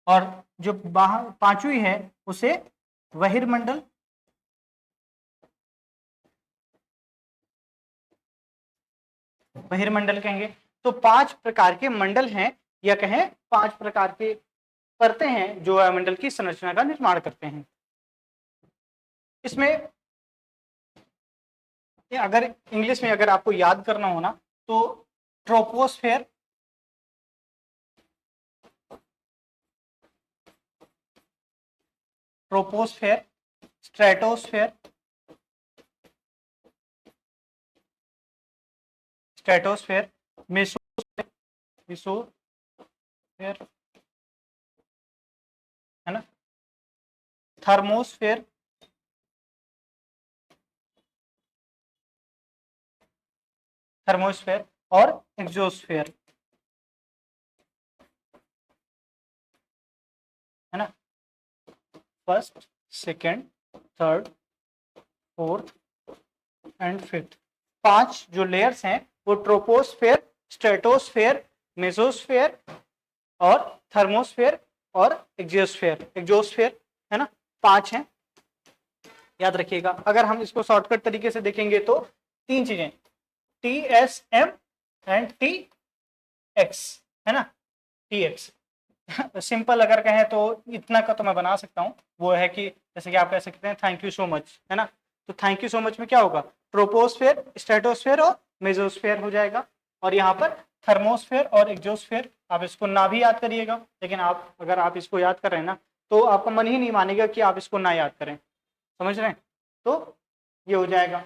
और जो बाहर पांचवी है उसे बहिर्मंडल, बहिर्मंडल कहेंगे। तो 5 प्रकार के मंडल हैं, या कहें 5 प्रकार के परतें हैं जो वायुमंडल की संरचना का निर्माण करते हैं। इसमें अगर इंग्लिश में अगर आपको याद करना हो ना, तो troposphere, troposphere, stratosphere, stratosphere, mesosphere, mesosphere, है ना, थर्मोस्फेयर, थर्मोस्फेयर और एक्सोस्फेयर, है ना। First, second, third, fourth and fifth, 5 जो लेयर्स हैं वो ट्रोपोस्फेयर, स्ट्रेटोस्फेयर, मेसोस्फेयर और थर्मोस्फेयर और एक्सोस्फेयर, एक्सोस्फेयर, है ना, 5 हैं, याद रखिएगा। अगर हम इसको शॉर्टकट तरीके से देखेंगे तो 3 चीजें, TSM एंड TX, है ना, TX। सिंपल अगर कहें तो इतना का तो मैं बना सकता हूँ, वो है कि जैसे कि आप कह सकते हैं थैंक यू सो मच, है ना। तो थैंक यू सो मच में क्या होगा, ट्रोपोस्फेयर, स्ट्रेटोस्फेयर और मेसोस्फेयर हो जाएगा। और यहाँ पर थर्मोस्फेयर और एक्सोस्फेयर, आप इसको ना भी याद करिएगा, लेकिन आप अगर आप इसको याद कर रहे हैं ना, तो आपका मन ही नहीं मानेगा कि आप इसको ना याद करें, समझ रहे हैं। तो ये हो जाएगा।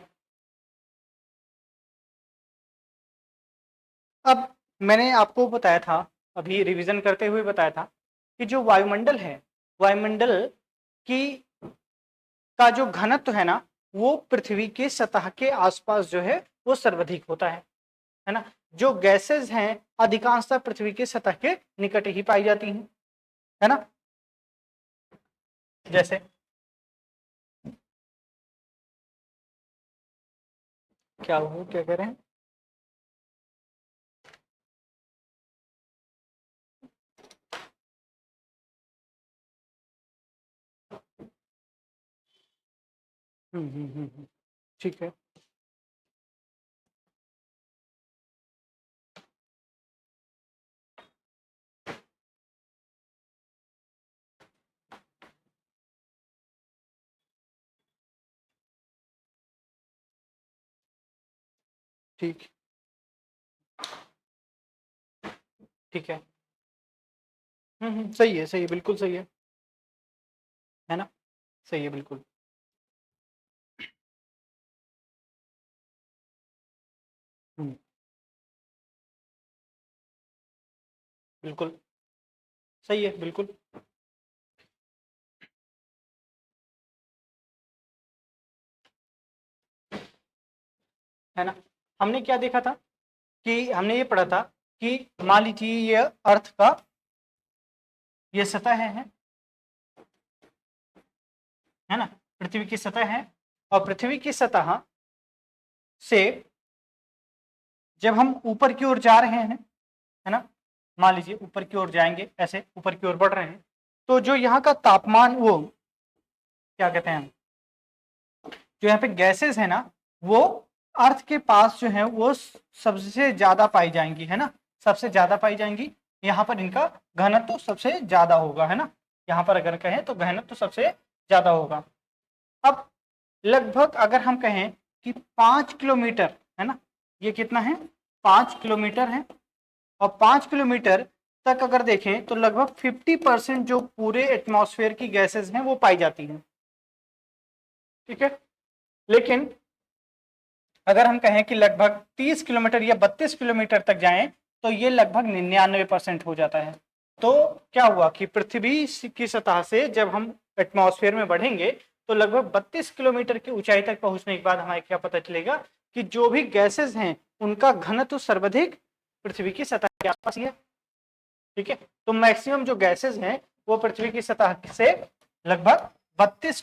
अब मैंने आपको बताया था, अभी रिवीजन करते हुए बताया था कि जो वायुमंडल है, वायुमंडल की का जो घनत्व है ना, वो पृथ्वी के सतह के आसपास जो है वो सर्वाधिक होता है ना। जो गैसेस हैं अधिकांशतः पृथ्वी के सतह के निकट ही पाई जाती हैं, है ना। जैसे क्या हो, क्या कह रहे हैं? ठीक है। ठीक, ठीक है। सही है, सही है, बिल्कुल सही है ना? सही है, बिल्कुल। हुँ, बिल्कुल, सही है, बिल्कुल। है ना? हमने क्या देखा था कि हमने ये पढ़ा था कि मान लीजिए ये अर्थ का ये सतह है ना? पृथ्वी की सतह है और पृथ्वी की सतह से जब हम ऊपर की ओर जा रहे हैं, है ना? मान लीजिए ऊपर की ओर जाएँगे, ऐसे ऊपर की ओर बढ़ रहे हैं, तो जो यहाँ का तापमान वो क्या कहते हैं, जो यहाँ पे गैसेज़ है ना, वो अर्थ के पास जो है वो सबसे ज़्यादा पाई जाएँगी, है ना? सबसे ज़्यादा पाई जाएँगी। यहाँ पर इनका घनत्व सबसे ज़्यादा होगा, है ना? यहाँ पर अगर कहें तो घनत्व सबसे ज़्यादा होगा। अब लगभग अगर हम कहें कि 5 किलोमीटर, है ना? ये कितना है? 5 किलोमीटर है और 5 किलोमीटर तक अगर देखें तो लगभग 50% जो पूरे एटमॉस्फेयर की गैसेज़ हैं वो पाई जाती हैं। ठीक है? लेकिन अगर हम कहें कि लगभग 30 किलोमीटर या 32 किलोमीटर तक जाएं तो ये लगभग 99% हो जाता है। तो क्या हुआ कि पृथ्वी की सतह से जब हम एटमॉस्फेयर में बढ़ेंगे तो लगभग 32 किलोमीटर की ऊंचाई तक पहुंचने के बाद हमें क्या पता चलेगा कि जो भी गैसेस हैं उनका घनत्व सर्वाधिक पृथ्वी की सतह के आसपास ही है। ठीक है, तो मैक्सिमम जो गैसेस हैं वो पृथ्वी की सतह से लगभग 32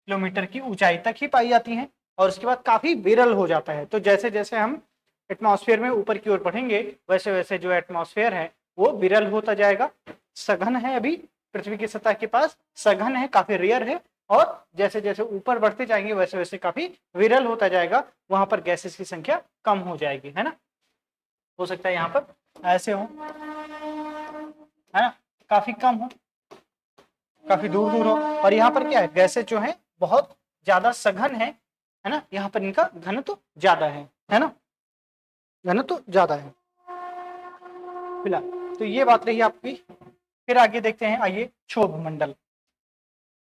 किलोमीटर की ऊंचाई तक ही पाई जाती हैं और उसके बाद काफी विरल हो जाता है। तो जैसे जैसे हम एटमॉस्फेयर में ऊपर की ओर बढ़ेंगे वैसे वैसे जो एटमॉस्फेयर है वो विरल होता जाएगा। सघन है, अभी पृथ्वी की सतह के पास सघन है, काफी रेयर है और जैसे जैसे ऊपर बढ़ते जाएंगे वैसे वैसे काफी विरल होता जाएगा, वहां पर गैसेस की संख्या कम हो जाएगी, है ना? हो सकता है यहाँ पर ऐसे हो, है ना, काफी कम हो, काफी दूर दूर हो और यहाँ पर क्या है, गैसेस जो है बहुत ज्यादा सघन है ना? यहाँ पर इनका घनत्व ज्यादा है ना? घनत्व ज्यादा है फिलहाल। तो ये बात रही आपकी। फिर आगे देखते हैं, आइए क्षोभ मंडल,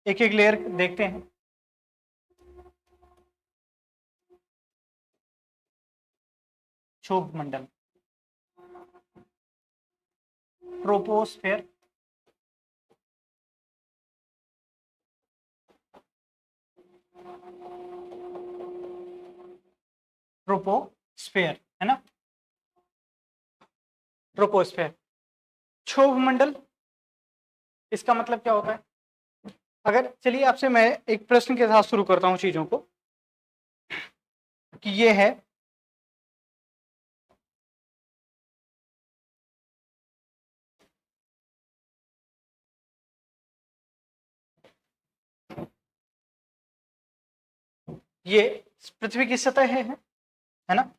एक एक लेयर देखते हैं। क्षोभ मंडल, ट्रोपोस्फेयर, ट्रोपोस्फेयर, है ना? ट्रोपोस्फेयर, क्षोभ मंडल, इसका मतलब क्या होता है? अगर चलिए आपसे मैं एक प्रश्न के साथ शुरू करता हूं चीजों को कि ये है ये पृथ्वी की सतह है ना?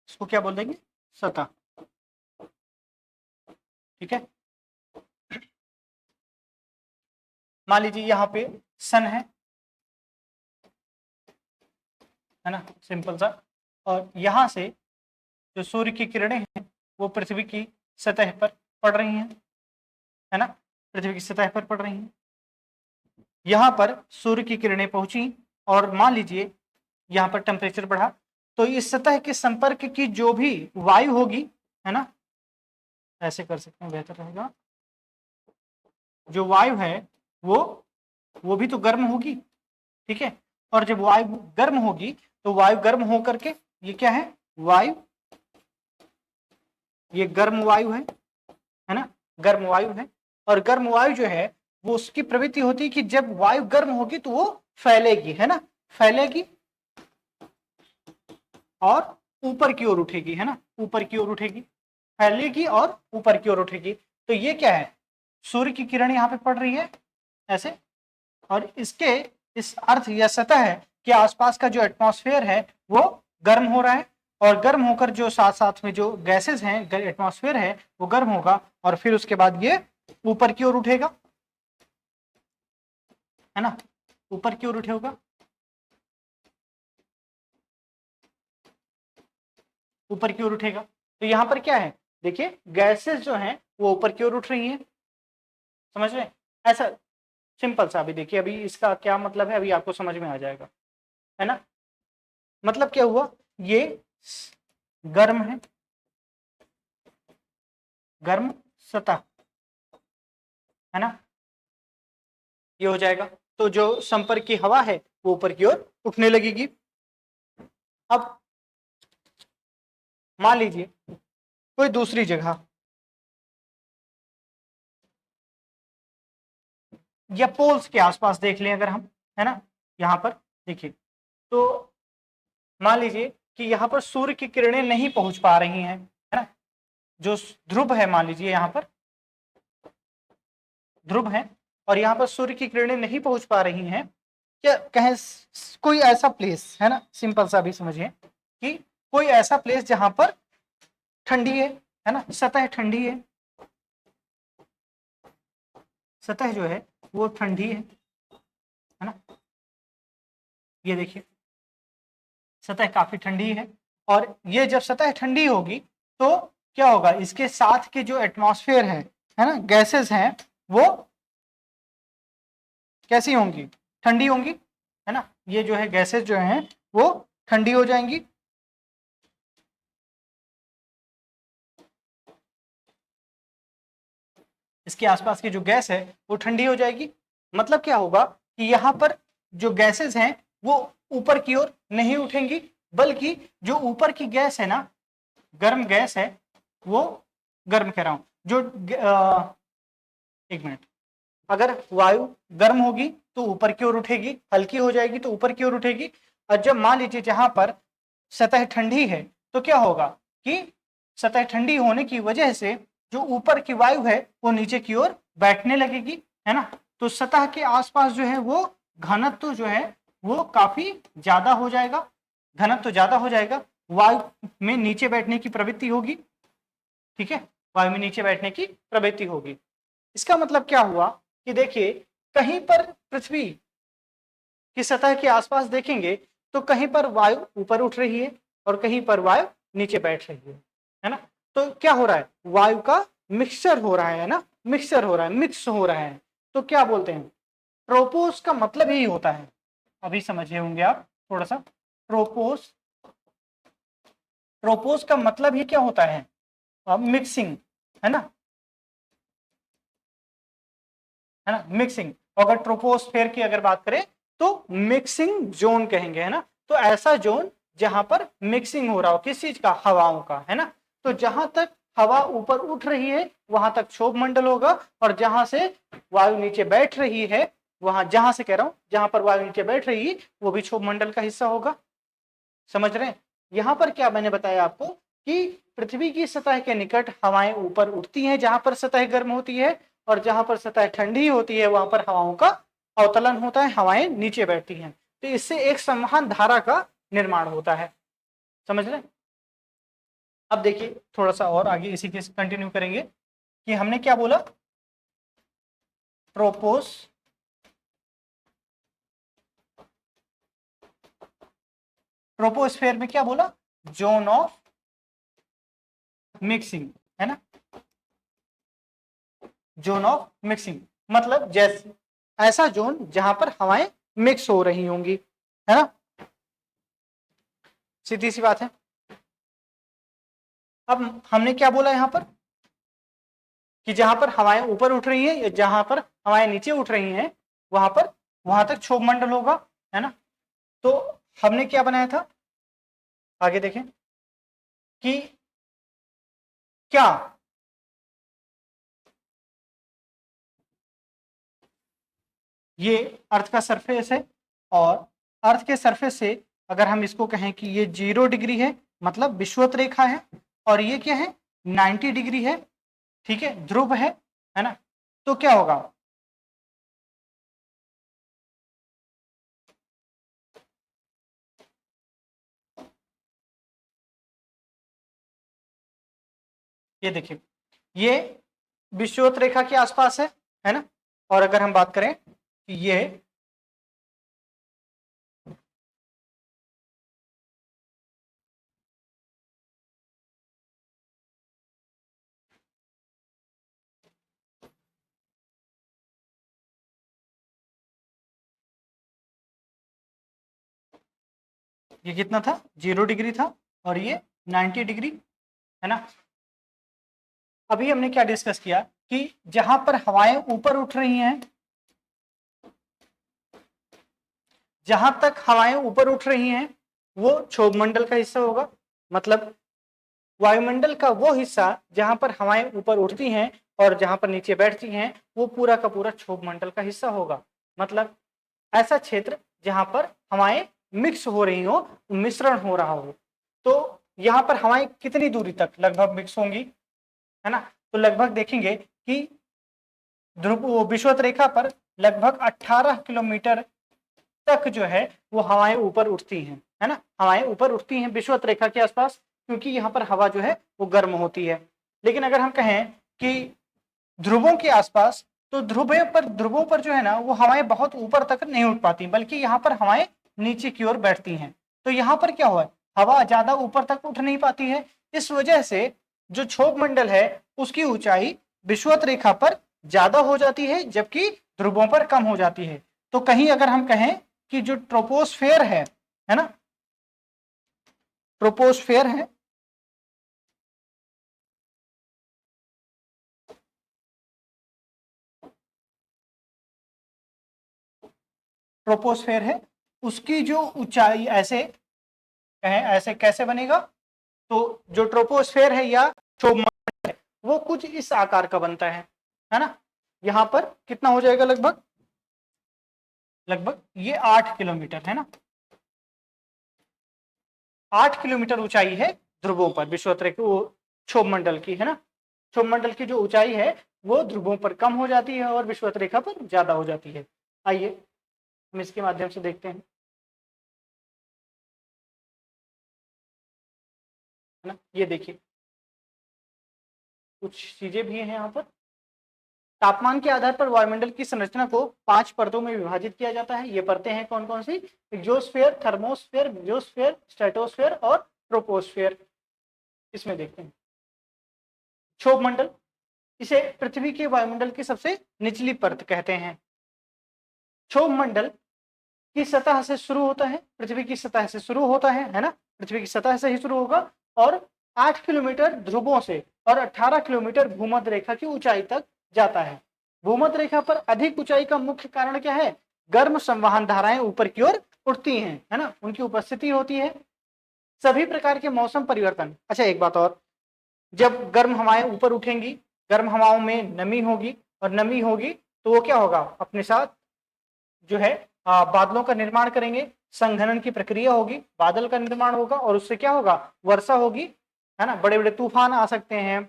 इसको क्या बोल देंगे? सतह। ठीक है, मान लीजिए यहाँ पे सन है ना, सिंपल सा, और यहाँ से जो सूर्य की किरणें हैं वो पृथ्वी की सतह पर पड़ रही हैं, है ना? पृथ्वी की सतह पर पड़ रही हैं। यहाँ पर सूर्य की किरणें पहुंची और मान लीजिए यहाँ पर टेम्परेचर बढ़ा, तो इस सतह के संपर्क की जो भी वायु होगी, है ना, ऐसे कर सकते हैं बेहतर रहेगा, जो वायु है वो भी तो गर्म होगी। ठीक है, और जब वायु गर्म होगी तो वायु गर्म होकर के ये क्या है, वायु, ये गर्म वायु है ना, गर्म वायु है। और गर्म वायु जो है वो उसकी प्रवृत्ति होती है कि जब वायु गर्म होगी तो वो फैलेगी, है ना? फैलेगी और ऊपर की ओर उठेगी, है ना, ऊपर की ओर उठेगी, फैलेगी और ऊपर की ओर उठेगी। तो ये क्या है, सूर्य की किरण यहाँ पे पड़ रही है ऐसे, और इसके इस अर्थ या सतह के आसपास का जो एटमॉस्फेयर है वो गर्म हो रहा है, और गर्म होकर जो साथ साथ में जो गैसेस हैं, एटमॉस्फेयर है वो गर्म होगा, और फिर उसके बाद ये ऊपर की ओर उठेगा, है ना, ऊपर की ओर उठेगा, ऊपर की ओर उठेगा। तो यहाँ पर क्या है, देखिए गैसेस जो हैं वो ऊपर की ओर उठ रही हैं, समझ रहे हैं? ऐसा सिंपल सा, अभी देखिए अभी इसका क्या मतलब है, अभी आपको समझ में आ जाएगा, है ना। मतलब क्या हुआ, ये गर्म है, गर्म सतह, है ना, ये हो जाएगा। तो जो संपर्क की हवा है वो ऊपर की ओर उठने लगेगी। अब मान लीजिए कोई दूसरी जगह या पोल्स के आसपास देख लें अगर हम, है ना, यहाँ पर देखिए, तो मान लीजिए कि यहाँ पर सूर्य की किरणें नहीं पहुंच पा रही हैं, है ना, जो ध्रुव है, मान लीजिए यहाँ पर ध्रुव है और यहाँ पर सूर्य की किरणें नहीं पहुंच पा रही हैं, क्या कहें कोई ऐसा प्लेस, है ना, सिंपल सा भी समझिए कि कोई ऐसा प्लेस जहां पर ठंडी है ना, सतह ठंडी है, सतह जो है वो ठंडी है ना, ये देखिए सतह काफी ठंडी है, और ये जब सतह ठंडी होगी तो क्या होगा, इसके साथ के जो एटमॉस्फेयर है ना, गैसेस हैं वो कैसी होंगी, ठंडी होंगी, है ना, ये जो है गैसेस जो हैं वो ठंडी हो जाएंगी। इसके आसपास की जो गैस है वो ठंडी हो जाएगी। मतलब क्या होगा कि यहाँ पर जो गैसेस हैं वो ऊपर की ओर नहीं उठेंगी, बल्कि जो ऊपर की गैस है ना, गर्म गैस है, वो गर्म कह रहा हूं जो एक मिनट, अगर वायु गर्म होगी तो ऊपर की ओर उठेगी, हल्की हो जाएगी तो ऊपर की ओर उठेगी, और जब मान लीजिए जहां पर सतह ठंडी है तो क्या होगा कि सतह ठंडी होने की वजह से जो ऊपर की वायु है वो नीचे की ओर बैठने लगेगी, है ना, तो सतह के आसपास जो है वो घनत्व जो है वो काफी ज्यादा हो जाएगा, घनत्व ज्यादा हो जाएगा, वायु में नीचे बैठने की प्रवृत्ति होगी, ठीक है, वायु में नीचे बैठने की प्रवृत्ति होगी। इसका मतलब क्या हुआ कि देखिए कहीं पर पृथ्वी की सतह के आसपास देखेंगे तो कहीं पर वायु ऊपर उठ रही है और कहीं पर वायु नीचे बैठ रही है ना, तो क्या हो रहा है, वायु का मिक्सचर हो रहा है ना, मिक्सचर हो रहा है, मिक्स हो रहा है, तो क्या बोलते हैं, ट्रोपोस का मतलब यही होता है, अभी समझे होंगे आप थोड़ा सा, ट्रोपोस, ट्रोपोस का मतलब ही क्या होता है, मिक्सिंग, है ना, है ना, मिक्सिंग। अगर ट्रोपोस्फेयर की अगर बात करें तो मिक्सिंग जोन कहेंगे, है ना, तो ऐसा जोन जहां पर मिक्सिंग हो रहा हो किस चीज का, हवाओं का, है ना, तो जहां तक हवा ऊपर उठ रही है वहां तक क्षोभ मंडल होगा, और जहां से वायु नीचे बैठ रही है, वहां जहां से कह रहा हूं जहां पर वायु नीचे बैठ रही है वो भी क्षोभ मंडल का हिस्सा होगा। समझ रहे हैं? यहां पर क्या मैंने बताया आपको कि पृथ्वी की सतह के निकट हवाएं ऊपर उठती हैं जहां पर सतह गर्म होती है, और जहां पर सतह ठंडी होती है वहां पर हवाओं का अवतलन होता है, हवाएं नीचे बैठती हैं, तो इससे एक समान धारा का निर्माण होता है। समझ रहे? अब देखिए थोड़ा सा और आगे इसी के कंटिन्यू करेंगे कि हमने क्या बोला, ट्रोपोस, ट्रोपोस्फेयर में क्या बोला, जोन ऑफ मिक्सिंग, है ना, जोन ऑफ मिक्सिंग, मतलब जैसे ऐसा जोन जहां पर हवाएं मिक्स हो रही होंगी, है ना, सीधी सी बात है। अब हमने क्या बोला यहां पर कि जहां पर हवाएं ऊपर उठ रही है या जहां पर हवाएं नीचे उठ रही हैं वहां तक क्षोभ मंडल होगा, है ना, तो हमने क्या बनाया था, आगे देखें कि क्या ये अर्थ का सरफेस है और अर्थ के सरफेस से अगर हम इसको कहें कि ये 0 डिग्री है, मतलब विषुवत रेखा है, और ये क्या है 90 डिग्री है, ठीक है, ध्रुव है ना, तो क्या होगा, ये देखिए ये विषुवत रेखा के आसपास है ना, और अगर हम बात करें कि ये कितना था 0 डिग्री था और ये 90 डिग्री है ना। अभी हमने क्या डिस्कस किया कि जहां पर हवाएं ऊपर उठ रही हैं, जहां तक हवाएं ऊपर उठ रही हैं वो क्षोभ मंडल का हिस्सा होगा, मतलब वायुमंडल का वो हिस्सा जहां पर हवाएं ऊपर उठती हैं और जहां पर नीचे बैठती हैं वो पूरा का पूरा क्षोभ मंडल का हिस्सा होगा। मतलब ऐसा क्षेत्र जहां पर हवाएं मिक्स हो रही हो, मिश्रण हो रहा हो। तो यहाँ पर हवाएं कितनी दूरी तक लगभग मिक्स होंगी, है ना, तो लगभग देखेंगे कि ध्रुव विषुवत रेखा पर लगभग 18 किलोमीटर तक जो है वो हवाएं ऊपर उठती हैं, है ना, हवाएं ऊपर उठती हैं विषुवत रेखा के आसपास, क्योंकि यहाँ पर हवा जो है वो गर्म होती है। लेकिन अगर हम कहें कि ध्रुवों के आसपास, तो ध्रुवों पर जो है ना वो हवाएं बहुत ऊपर तक नहीं उठ पाती, बल्कि यहाँ पर हवाएं नीचे की ओर बैठती हैं। तो यहाँ पर क्या हुआ, हवा ज्यादा ऊपर तक उठ नहीं पाती है, इस वजह से जो क्षोभ मंडल है उसकी ऊंचाई विषुवत रेखा पर ज्यादा हो जाती है, जबकि ध्रुवों पर कम हो जाती है। तो कहीं अगर हम कहें कि जो ट्रोपोस्फेयर है ना, ट्रोपोस्फेयर है, ट्रोपोस्फेयर है, उसकी जो ऊंचाई ऐसे कहें, ऐसे कैसे बनेगा, तो जो ट्रोपोस्फेयर है या क्षोभमंडल है वो कुछ इस आकार का बनता है ना। यहां पर कितना हो जाएगा, लगभग लगभग ये 8 किलोमीटर है ना, 8 किलोमीटर ऊंचाई है ध्रुवों पर विषुवत रेखा क्षोभमंडल की, है ना। क्षोभमंडल की जो ऊंचाई है वो ध्रुवों पर कम हो जाती है और विषुवत रेखा पर ज्यादा हो जाती है। आइए हम इसके माध्यम से देखते हैं, है ना। ये देखिए कुछ चीजें भी हैं यहाँ पर। तापमान के आधार पर वायुमंडल की संरचना को 5 परतों में विभाजित किया जाता है। ये परतें हैं कौन कौन सी, एक्सोस्फीयर, थर्मोस्फीयर, मेसोस्फीयर, स्ट्रेटोस्फीयर और ट्रोपोस्फीयर। इसमें देखते हैं क्षोभ मंडल, इसे पृथ्वी के वायुमंडल की सबसे निचली परत कहते हैं। क्षोभ मंडल की सतह से शुरू होता है, पृथ्वी की सतह से शुरू होता है ना, पृथ्वी की सतह से ही शुरू होगा और 8 किलोमीटर ध्रुवों से और 18 किलोमीटर भूमध्य रेखा की ऊंचाई तक जाता है। भूमध्य रेखा पर अधिक ऊंचाई का मुख्य कारण क्या है, गर्म संवहन धाराएं ऊपर की ओर उठती हैं, है ना, उनकी उपस्थिति होती है। सभी प्रकार के मौसम परिवर्तन, अच्छा एक बात और, जब गर्म हवाएं ऊपर उठेंगी, गर्म हवाओं में नमी होगी और नमी होगी तो वो क्या होगा, अपने साथ जो है बादलों का निर्माण करेंगे, संघनन की प्रक्रिया होगी, बादल का निर्माण होगा और उससे क्या होगा, वर्षा होगी, है ना, बड़े बड़े तूफान आ सकते हैं।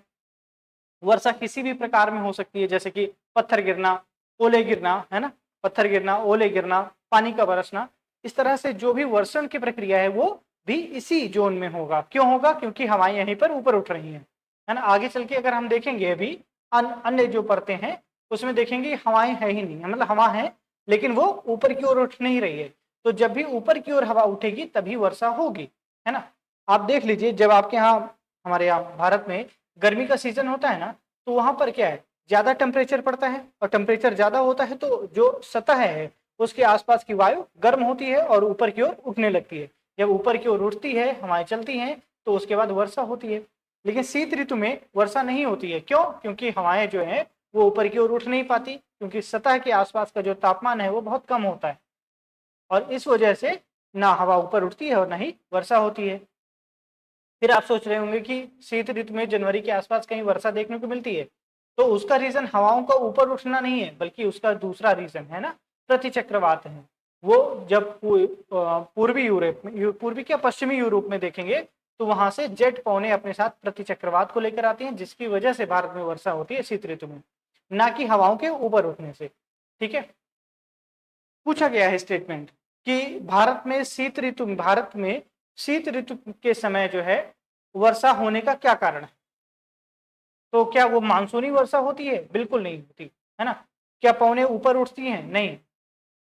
वर्षा किसी भी प्रकार में हो सकती है, जैसे कि पत्थर गिरना, ओले गिरना, है ना, पत्थर गिरना, ओले गिरना, पानी का बरसना, इस तरह से जो भी वर्षण की प्रक्रिया है वो भी इसी जोन में होगा। क्यों होगा, क्योंकि हवाएं यहीं पर ऊपर उठ रही हैं, है ना। आगे चल के अगर हम देखेंगे अभी अन्य जो परतें हैं उसमें देखेंगे हवाएं है ही नहीं, मतलब हवा है लेकिन वो ऊपर की ओर उठ नहीं रही है। तो जब भी ऊपर की ओर हवा उठेगी तभी वर्षा होगी, है ना। आप देख लीजिए जब आपके यहाँ, हमारे यहाँ भारत में गर्मी का सीजन होता है ना, तो वहां पर क्या है, ज्यादा टेम्परेचर पड़ता है और टेम्परेचर ज्यादा होता है तो जो सतह है उसके आसपास की वायु गर्म होती है और ऊपर की ओर उठने लगती है। जब ऊपर की ओर उठती है, हवाएं चलती हैं, तो उसके बाद वर्षा होती है। लेकिन शीत ऋतु में वर्षा नहीं होती है, क्यों, क्योंकि हवाएं जो है वो ऊपर की ओर उठ नहीं पाती, क्योंकि सतह के आसपास का जो तापमान है वो बहुत कम होता है और इस वजह से ना हवा ऊपर उठती है और ना ही वर्षा होती है। फिर आप सोच रहे होंगे कि शीत ऋतु में जनवरी के आसपास कहीं वर्षा देखने को मिलती है, तो उसका रीजन हवाओं का ऊपर उठना नहीं है, बल्कि उसका दूसरा रीजन है ना, प्रतिचक्रवात है। वो जब पूर्वी यूरोप में, पूर्वी क्या पश्चिमी यूरोप में देखेंगे तो वहां से जेट पौने अपने साथ प्रति चक्रवात को लेकर आती हैं, जिसकी वजह से भारत में वर्षा होती है शीत ऋतु में, ना कि हवाओं के ऊपर उठने से। ठीक है, पूछा गया है स्टेटमेंट कि भारत में शीत ऋतु के समय जो है वर्षा होने का क्या कारण है। तो क्या वो मानसूनी वर्षा होती है? बिल्कुल नहीं होती, है ना। क्या पौने ऊपर उठती हैं? नहीं,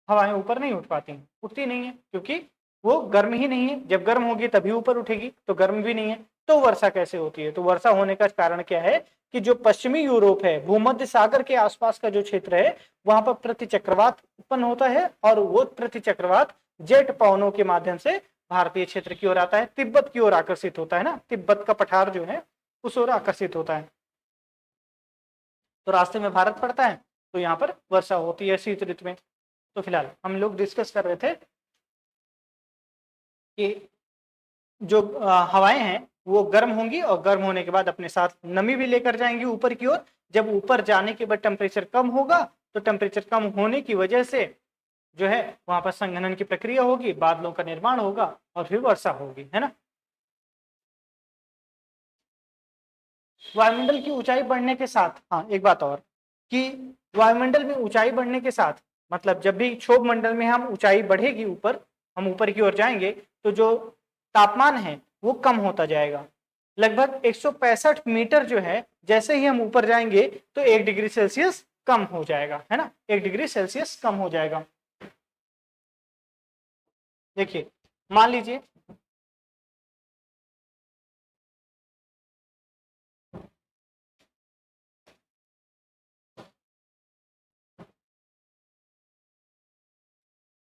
हवाएं ऊपर नहीं उठ पाती हैं, उठती नहीं है, क्योंकि वो गर्म ही नहीं है। जब गर्म होगी तभी ऊपर उठेगी, तो गर्म भी नहीं है, तो वर्षा कैसे होती है? तो वर्षा होने का कारण क्या है कि जो पश्चिमी यूरोप है, भूमध्य सागर के आसपास का जो क्षेत्र है, वहां पर प्रति चक्रवात उत्पन्न होता है, और वो प्रति चक्रवात जेट पवनों के माध्यम से भारतीय क्षेत्र की ओर आता है, तिब्बत की ओर आकर्षित होता है ना, तिब्बत का पठार जो है उस ओर आकर्षित होता है, तो रास्ते में भारत पड़ता है, तो यहाँ पर वर्षा होती है शीत ऋतु में। तो फिलहाल हम लोग डिस्कस कर रहे थे कि जो हवाएं हैं वो गर्म होंगी, और गर्म होने के बाद अपने साथ नमी भी लेकर जाएंगी ऊपर की ओर। जब ऊपर जाने के बाद टेम्परेचर कम होगा, तो टेम्परेचर कम होने की वजह से जो है वहां पर संघनन की प्रक्रिया होगी, बादलों का निर्माण होगा, और फिर वर्षा होगी, है ना। वायुमंडल की ऊंचाई बढ़ने के साथ, हाँ एक बात और, कि वायुमंडल में ऊंचाई बढ़ने के साथ, मतलब जब भी क्षोभ मंडल में हम ऊंचाई बढ़ेगी ऊपर, हम ऊपर की ओर जाएंगे, तो जो तापमान है वो कम होता जाएगा। लगभग 165 मीटर जो है, जैसे ही हम ऊपर जाएंगे तो 1 डिग्री सेल्सियस कम हो जाएगा, है ना, 1 डिग्री सेल्सियस कम हो जाएगा। देखिए, मान लीजिए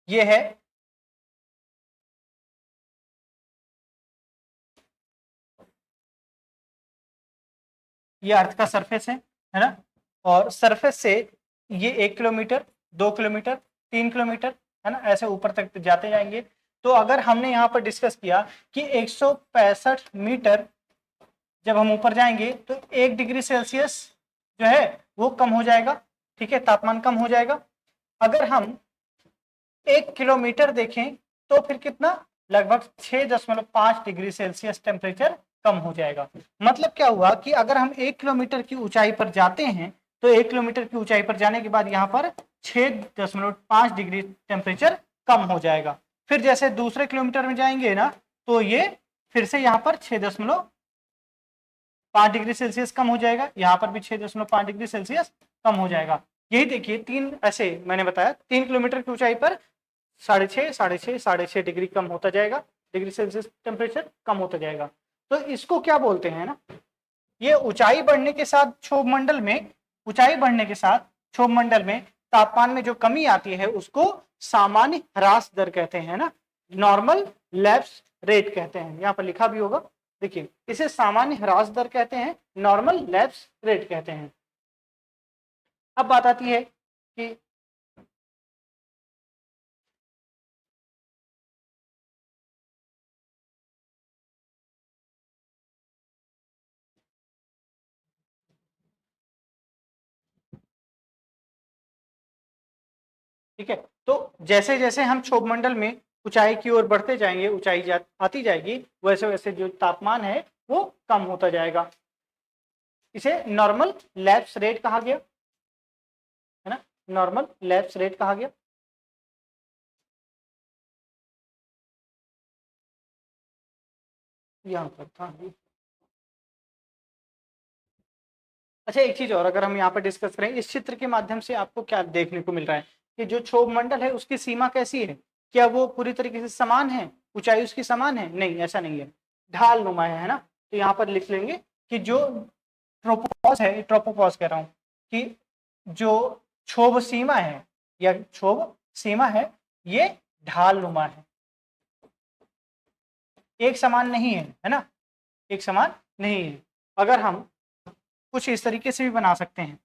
ये है ये अर्थ का सरफेस है ना, और सरफेस से ये 1 किलोमीटर, 2 किलोमीटर, 3 किलोमीटर, है ना, ऐसे ऊपर तक जाते जाएंगे। तो अगर हमने यहाँ पर डिस्कस किया कि 165 मीटर जब हम ऊपर जाएंगे तो 1 डिग्री सेल्सियस जो है वो कम हो जाएगा, ठीक है, तापमान कम हो जाएगा। अगर हम 1 किलोमीटर देखें तो फिर कितना, लगभग 6.5 डिग्री सेल्सियस टेम्परेचर कम हो जाएगा। मतलब क्या हुआ कि अगर हम 1 किलोमीटर की ऊंचाई पर जाते हैं, तो 1 किलोमीटर की ऊंचाई पर जाने के बाद यहाँ पर 6.5 डिग्री टेम्परेचर कम हो जाएगा। फिर जैसे दूसरे किलोमीटर में जाएंगे ना, तो ये फिर से यहाँ पर 6.5 डिग्री सेल्सियस कम हो जाएगा, यहाँ पर भी 6.5 डिग्री सेल्सियस कम हो जाएगा। यही देखिए, तीन ऐसे मैंने बताया, 3 किलोमीटर की ऊंचाई पर 6.5 डिग्री कम होता जाएगा, डिग्री सेल्सियस टेम्परेचर कम होता जाएगा। तो इसको क्या बोलते हैं ना, ये ऊंचाई बढ़ने के साथ क्षोभ मंडल में, ऊंचाई बढ़ने के साथ क्षोभ मंडल में तापमान में जो कमी आती है उसको सामान्य ह्रास दर कहते हैं ना, नॉर्मल लैप्स रेट कहते हैं, यहाँ पर लिखा भी होगा, देखिए इसे सामान्य ह्रास दर कहते हैं, नॉर्मल लैप्स रेट कहते हैं। अब बात आती है कि ठीक है, तो जैसे जैसे हम क्षोभ मंडल में ऊंचाई की ओर बढ़ते जाएंगे, आती जाएगी, वैसे वैसे जो तापमान है वो कम होता जाएगा। इसे नॉर्मल लैप्स रेट कहा गया, है ना, नॉर्मल लैप्स रेट कहा गया। यहाँ पर था। अच्छा, एक चीज और, अगर हम यहाँ पर डिस्कस करें, इस चित्र के माध्यम से आपको क्या देखने को मिल रहा है कि जो क्षोभ मंडल है उसकी सीमा कैसी है, क्या वो पूरी तरीके से समान है, ऊंचाई उसकी समान है? नहीं, ऐसा नहीं है, ढाल नुमा है ना। तो यहाँ पर लिख लेंगे कि जो ट्रोपोपॉज है, ट्रोपोपॉज कह रहा हूँ, कि जो क्षोभ सीमा है या क्षोभ सीमा है ये ढाल नुमा है, एक समान नहीं है ना, एक समान नहीं है। अगर हम कुछ इस तरीके से भी बना सकते हैं,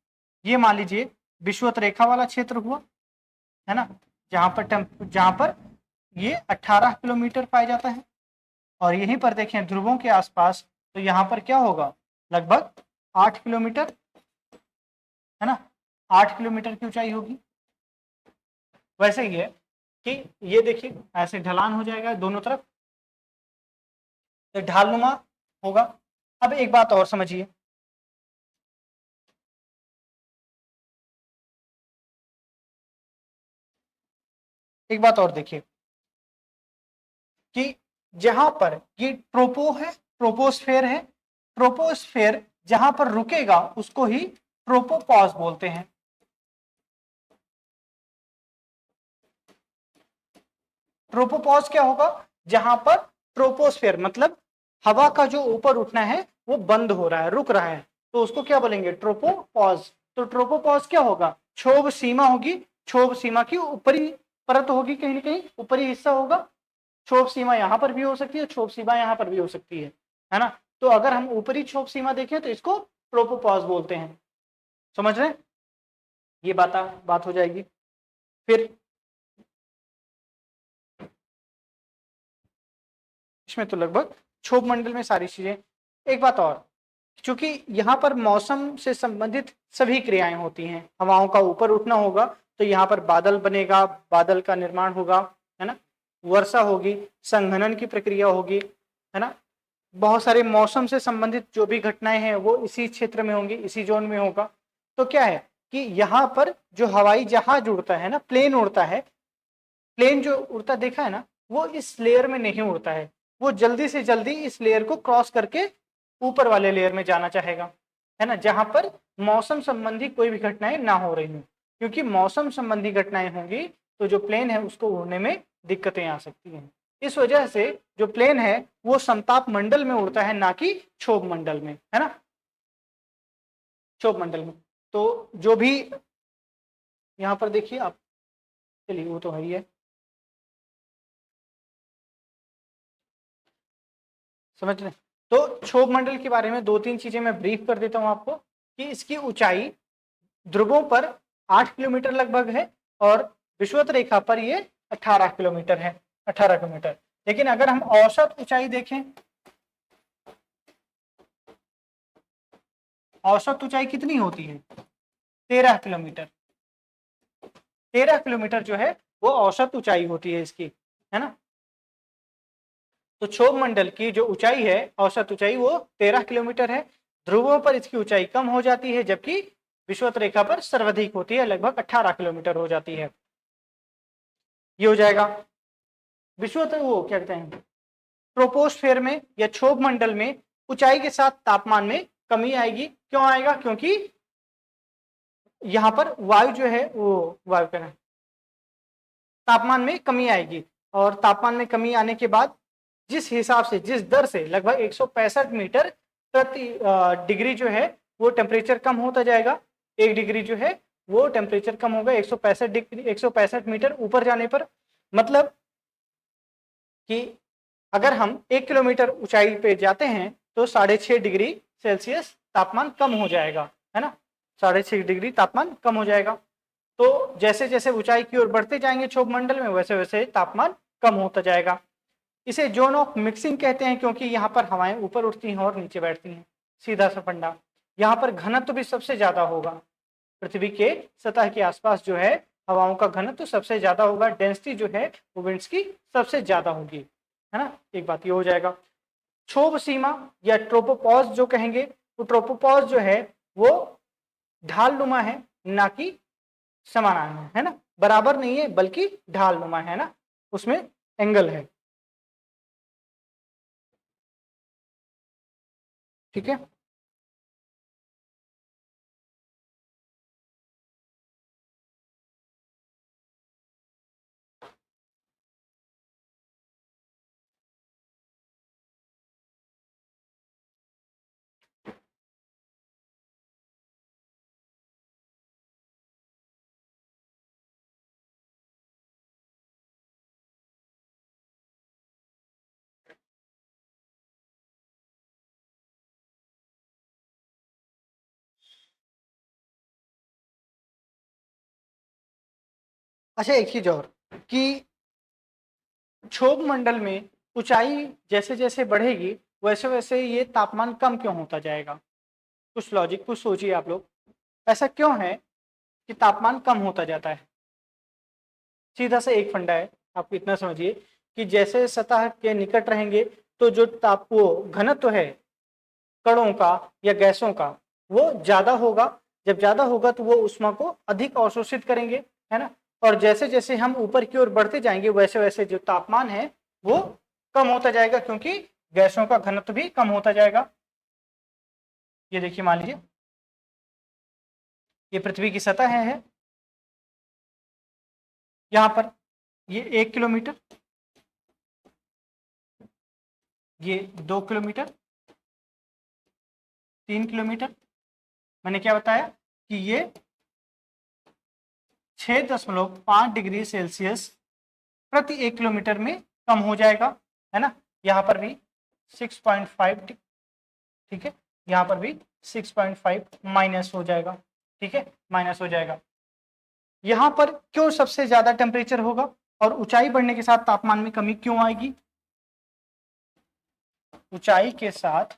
ये मान लीजिए विषुवत रेखा वाला क्षेत्र हुआ, है ना, जहां पर ये 18 किलोमीटर पाया जाता है, और यहीं पर देखें ध्रुवों के आसपास, तो यहाँ पर क्या होगा, लगभग 8 किलोमीटर, है ना, 8 किलोमीटर की ऊंचाई होगी। वैसे ही है कि ये देखिए ऐसे ढलान हो जाएगा दोनों तरफ, तो ढालनुमा होगा। अब एक बात और समझिए, एक बात और देखिए कि जहां पर ये ट्रोपो है, ट्रोपोस्फेयर है, ट्रोपोस्फेयर जहां पर रुकेगा उसको ही ट्रोपोपॉज बोलते हैं। ट्रोपोपॉज क्या होगा? जहां पर ट्रोपोस्फेयर मतलब हवा का जो ऊपर उठना है वो बंद हो रहा है, रुक रहा है, तो उसको क्या बोलेंगे? ट्रोपोपॉज। तो ट्रोपोपॉज क्या होगा? क्षोभ सीमा होगी, क्षोभ सीमा की ऊपरी परत होगी, कहीं ना कहीं ऊपरी हिस्सा होगा। क्षोभ सीमा यहाँ पर भी हो सकती है, क्षोभ सीमा यहाँ पर भी हो सकती है ना। तो अगर हम ऊपरी क्षोभ सीमा देखें तो इसको ट्रोपोपॉज बोलते हैं। समझ रहे हैं? ये बात हो जाएगी। फिर इसमें तो लगभग क्षोभ मंडल में सारी चीजें। एक बात और, क्योंकि यहाँ पर मौसम से संबंधित सभी क्रियाएं होती हैं, हवाओं का ऊपर उठना होगा तो यहाँ पर बादल बनेगा, बादल का निर्माण होगा, है ना, वर्षा होगी, संघनन की प्रक्रिया होगी, है ना, बहुत सारे मौसम से संबंधित जो भी घटनाएं हैं वो इसी क्षेत्र में होंगी, इसी जोन में होगा। तो क्या है कि यहाँ पर जो हवाई जहाज उड़ता है ना, प्लेन उड़ता है, प्लेन जो उड़ता देखा है ना, वो इस लेयर में नहीं उड़ता है, वो जल्दी से जल्दी इस लेयर को क्रॉस करके ऊपर वाले लेयर में जाना चाहेगा, है ना, जहां पर मौसम संबंधी कोई भी घटनाएं ना हो रही हो, क्योंकि मौसम संबंधी घटनाएं होंगी तो जो प्लेन है उसको उड़ने में दिक्कतें आ सकती हैं। इस वजह से जो प्लेन है वो समताप मंडल में उड़ता है, ना कि क्षोभ मंडल में, है ना, क्षोभ मंडल में। तो जो भी यहाँ पर देखिए आप, चलिए वो तो है ही है, समझ रहे। तो क्षोभ मंडल के बारे में दो तीन चीजें मैं ब्रीफ कर देता हूं आपको, कि इसकी ऊंचाई ध्रुवों पर 8 किलोमीटर लगभग है और विषुवत रेखा पर ये 18 किलोमीटर है, 18 किलोमीटर। लेकिन अगर हम औसत ऊंचाई देखें, औसत ऊंचाई कितनी होती है? 13 किलोमीटर। 13 किलोमीटर जो है वो औसत ऊंचाई होती है इसकी, है ना। तो क्षोभ मंडल की जो ऊंचाई है, औसत ऊंचाई, वो 13 किलोमीटर है। ध्रुवों पर इसकी ऊंचाई कम हो जाती है, जबकि विषुवत रेखा पर सर्वाधिक होती है, लगभग 18 किलोमीटर हो जाती है। ये हो जाएगा विषुवत, वो क्या कहते हैं, ट्रोपोस्फेयर में या क्षोभ मंडल में ऊंचाई के साथ तापमान में कमी आएगी। क्यों आएगा? क्योंकि यहां पर वायु जो है वो, वायु कहना है, तापमान में कमी आएगी। और तापमान में कमी आने के बाद जिस हिसाब से, जिस दर से लगभग 165 मीटर प्रति डिग्री जो है वो टेम्परेचर कम होता जाएगा, 1 डिग्री जो है वो टेम्परेचर कम होगा 165 डिग्री, 165 मीटर ऊपर जाने पर। मतलब कि अगर हम 1 किलोमीटर ऊंचाई पे जाते हैं तो 6.5 डिग्री सेल्सियस तापमान कम हो जाएगा, है ना, 6.5 डिग्री तापमान कम हो जाएगा। तो जैसे जैसे ऊंचाई की ओर बढ़ते जाएंगे क्षोभ मंडल में, वैसे वैसे तापमान कम होता जाएगा। इसे जोन ऑफ मिक्सिंग कहते हैं, क्योंकि यहाँ पर हवाएं ऊपर उठती हैं और नीचे बैठती हैं, सीधा सा फंडा। यहाँ पर घनत्व भी सबसे ज्यादा होगा, पृथ्वी के सतह के आसपास जो है हवाओं का घनत्व सबसे ज्यादा होगा, डेंसिटी जो है वो विंड्स की सबसे ज्यादा होगी, है ना। एक बात ये हो जाएगा। क्षोभ सीमा या ट्रोपोपॉज जो कहेंगे, वो ट्रोपोपॉज जो है वो ढालनुमा है, ना कि समानांतर, है ना, बराबर नहीं है बल्कि ढालनुमा है ना, उसमें एंगल है, ठीक है। अच्छा एक चीज और, कि क्षोभ मंडल में ऊंचाई जैसे जैसे बढ़ेगी वैसे वैसे ये तापमान कम क्यों होता जाएगा? कुछ लॉजिक, कुछ सोचिए आप लोग, ऐसा क्यों है कि तापमान कम होता जाता है? सीधा सा एक फंडा है, आपको इतना समझिए कि जैसे सतह के निकट रहेंगे तो जो ताप वो घनत्व है कणों का या गैसों का वो ज्यादा होगा। जब ज्यादा होगा तो वो ऊष्मा को अधिक अवशोषित करेंगे, है ना। और जैसे जैसे हम ऊपर की ओर बढ़ते जाएंगे वैसे वैसे जो तापमान है वो कम होता जाएगा, क्योंकि गैसों का घनत्व भी कम होता जाएगा। ये देखिए, मान लीजिए ये पृथ्वी की सतह है यहाँ पर, ये 1 किलोमीटर, ये 2 किलोमीटर, 3 किलोमीटर। मैंने क्या बताया कि ये 6.5 डिग्री सेल्सियस प्रति 1 किलोमीटर में कम हो जाएगा, है ना। यहाँ पर भी 6.5, ठीक है, यहाँ पर भी 6.5 माइनस हो जाएगा, ठीक है, माइनस हो जाएगा। यहाँ पर क्यों सबसे ज्यादा टेम्परेचर होगा और ऊंचाई बढ़ने के साथ तापमान में कमी क्यों आएगी? ऊंचाई के साथ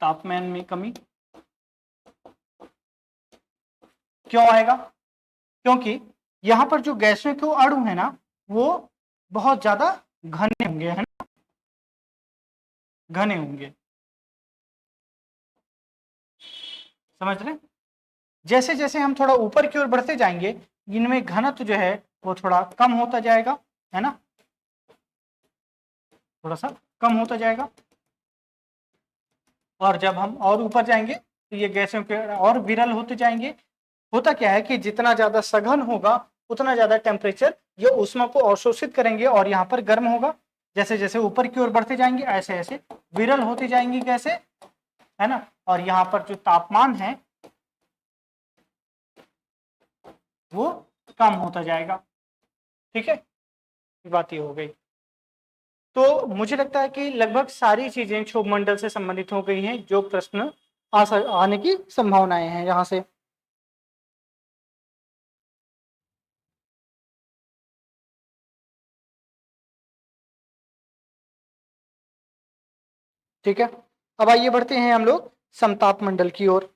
तापमान में कमी क्यों आएगा? क्योंकि यहां पर जो गैसों के अणु है ना वो बहुत ज्यादा घने होंगे, है ना, घने होंगे, समझ रहे। जैसे जैसे हम थोड़ा ऊपर की ओर बढ़ते जाएंगे इनमें घनत्व जो है वो थोड़ा कम होता जाएगा, है ना, थोड़ा सा कम होता जाएगा। और जब हम और ऊपर जाएंगे तो ये गैसों के और विरल होते जाएंगे। होता क्या है कि जितना ज्यादा सघन होगा उतना ज्यादा टेम्परेचर ये ऊष्मा को अवशोषित करेंगे और यहाँ पर गर्म होगा। जैसे जैसे ऊपर की ओर बढ़ते जाएंगे ऐसे ऐसे विरल होती जाएंगी गैसें, है ना। और यहाँ पर जो तापमान है वो कम होता जाएगा, ठीक है। बात ये हो गई। तो मुझे लगता है कि लगभग सारी चीजें क्षोभ मंडल से संबंधित हो गई हैं जो प्रश्न आने की संभावनाएं हैं यहाँ से। ठीक है, अब आइए बढ़ते हैं हम लोग समताप मंडल की ओर।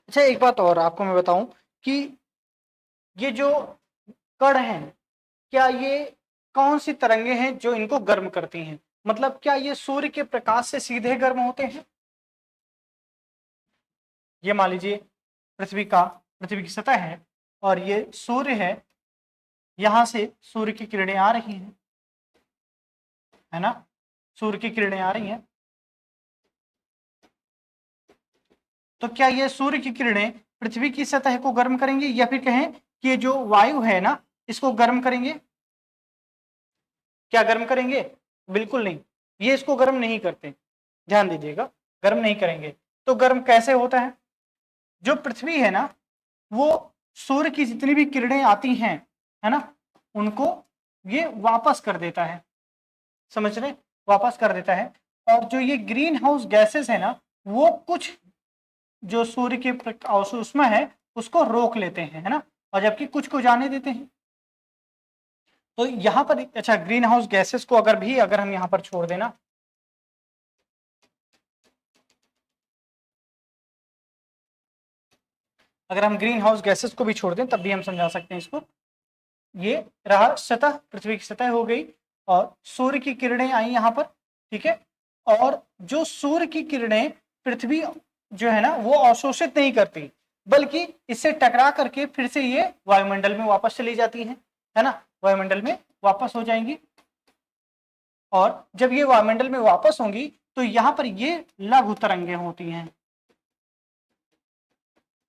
अच्छा, एक बात और आपको मैं बताऊं कि ये जो कण हैं क्या ये कौन सी तरंगे हैं जो इनको गर्म करती हैं? मतलब क्या ये सूर्य के प्रकाश से सीधे गर्म होते हैं? ये मान लीजिए पृथ्वी की सतह है और ये सूर्य है, यहां से सूर्य की किरणें आ रही हैं, है ना, सूर्य की किरणें आ रही हैं। तो क्या ये सूर्य की किरणें पृथ्वी की सतह को गर्म करेंगे या फिर कहें कि ये जो वायु है ना इसको गर्म करेंगे? क्या गर्म करेंगे? बिल्कुल नहीं, ये इसको गर्म नहीं करते, ध्यान दीजिएगा, गर्म नहीं करेंगे। तो गर्म कैसे होता है? जो पृथ्वी है ना वो सूर्य की जितनी भी किरणें आती हैं, है ना, उनको ये वापस कर देता है, समझ रहे, वापस कर देता है। और जो ये ग्रीन हाउस गैसेस है ना वो कुछ जो सूर्य की ऊष्मा है उसको रोक लेते हैं, है ना, और जबकि कुछ को जाने देते हैं। तो यहां पर अच्छा, ग्रीन हाउस गैसेस को अगर हम यहां पर छोड़ देना, अगर हम ग्रीन हाउस गैसेस को भी छोड़ दें तब भी हम समझा सकते हैं इसको। ये रहा सतह, पृथ्वी की सतह हो गई और सूर्य की किरणें आई यहां पर, ठीक है। और जो सूर्य की किरणें पृथ्वी जो है ना वो अवशोषित नहीं करती बल्कि इससे टकरा करके फिर से ये वायुमंडल में वापस चली जाती हैं, है ना, वायुमंडल में वापस हो जाएंगी। और जब ये वायुमंडल में वापस होंगी तो यहां पर ये लघु तरंगे होती हैं,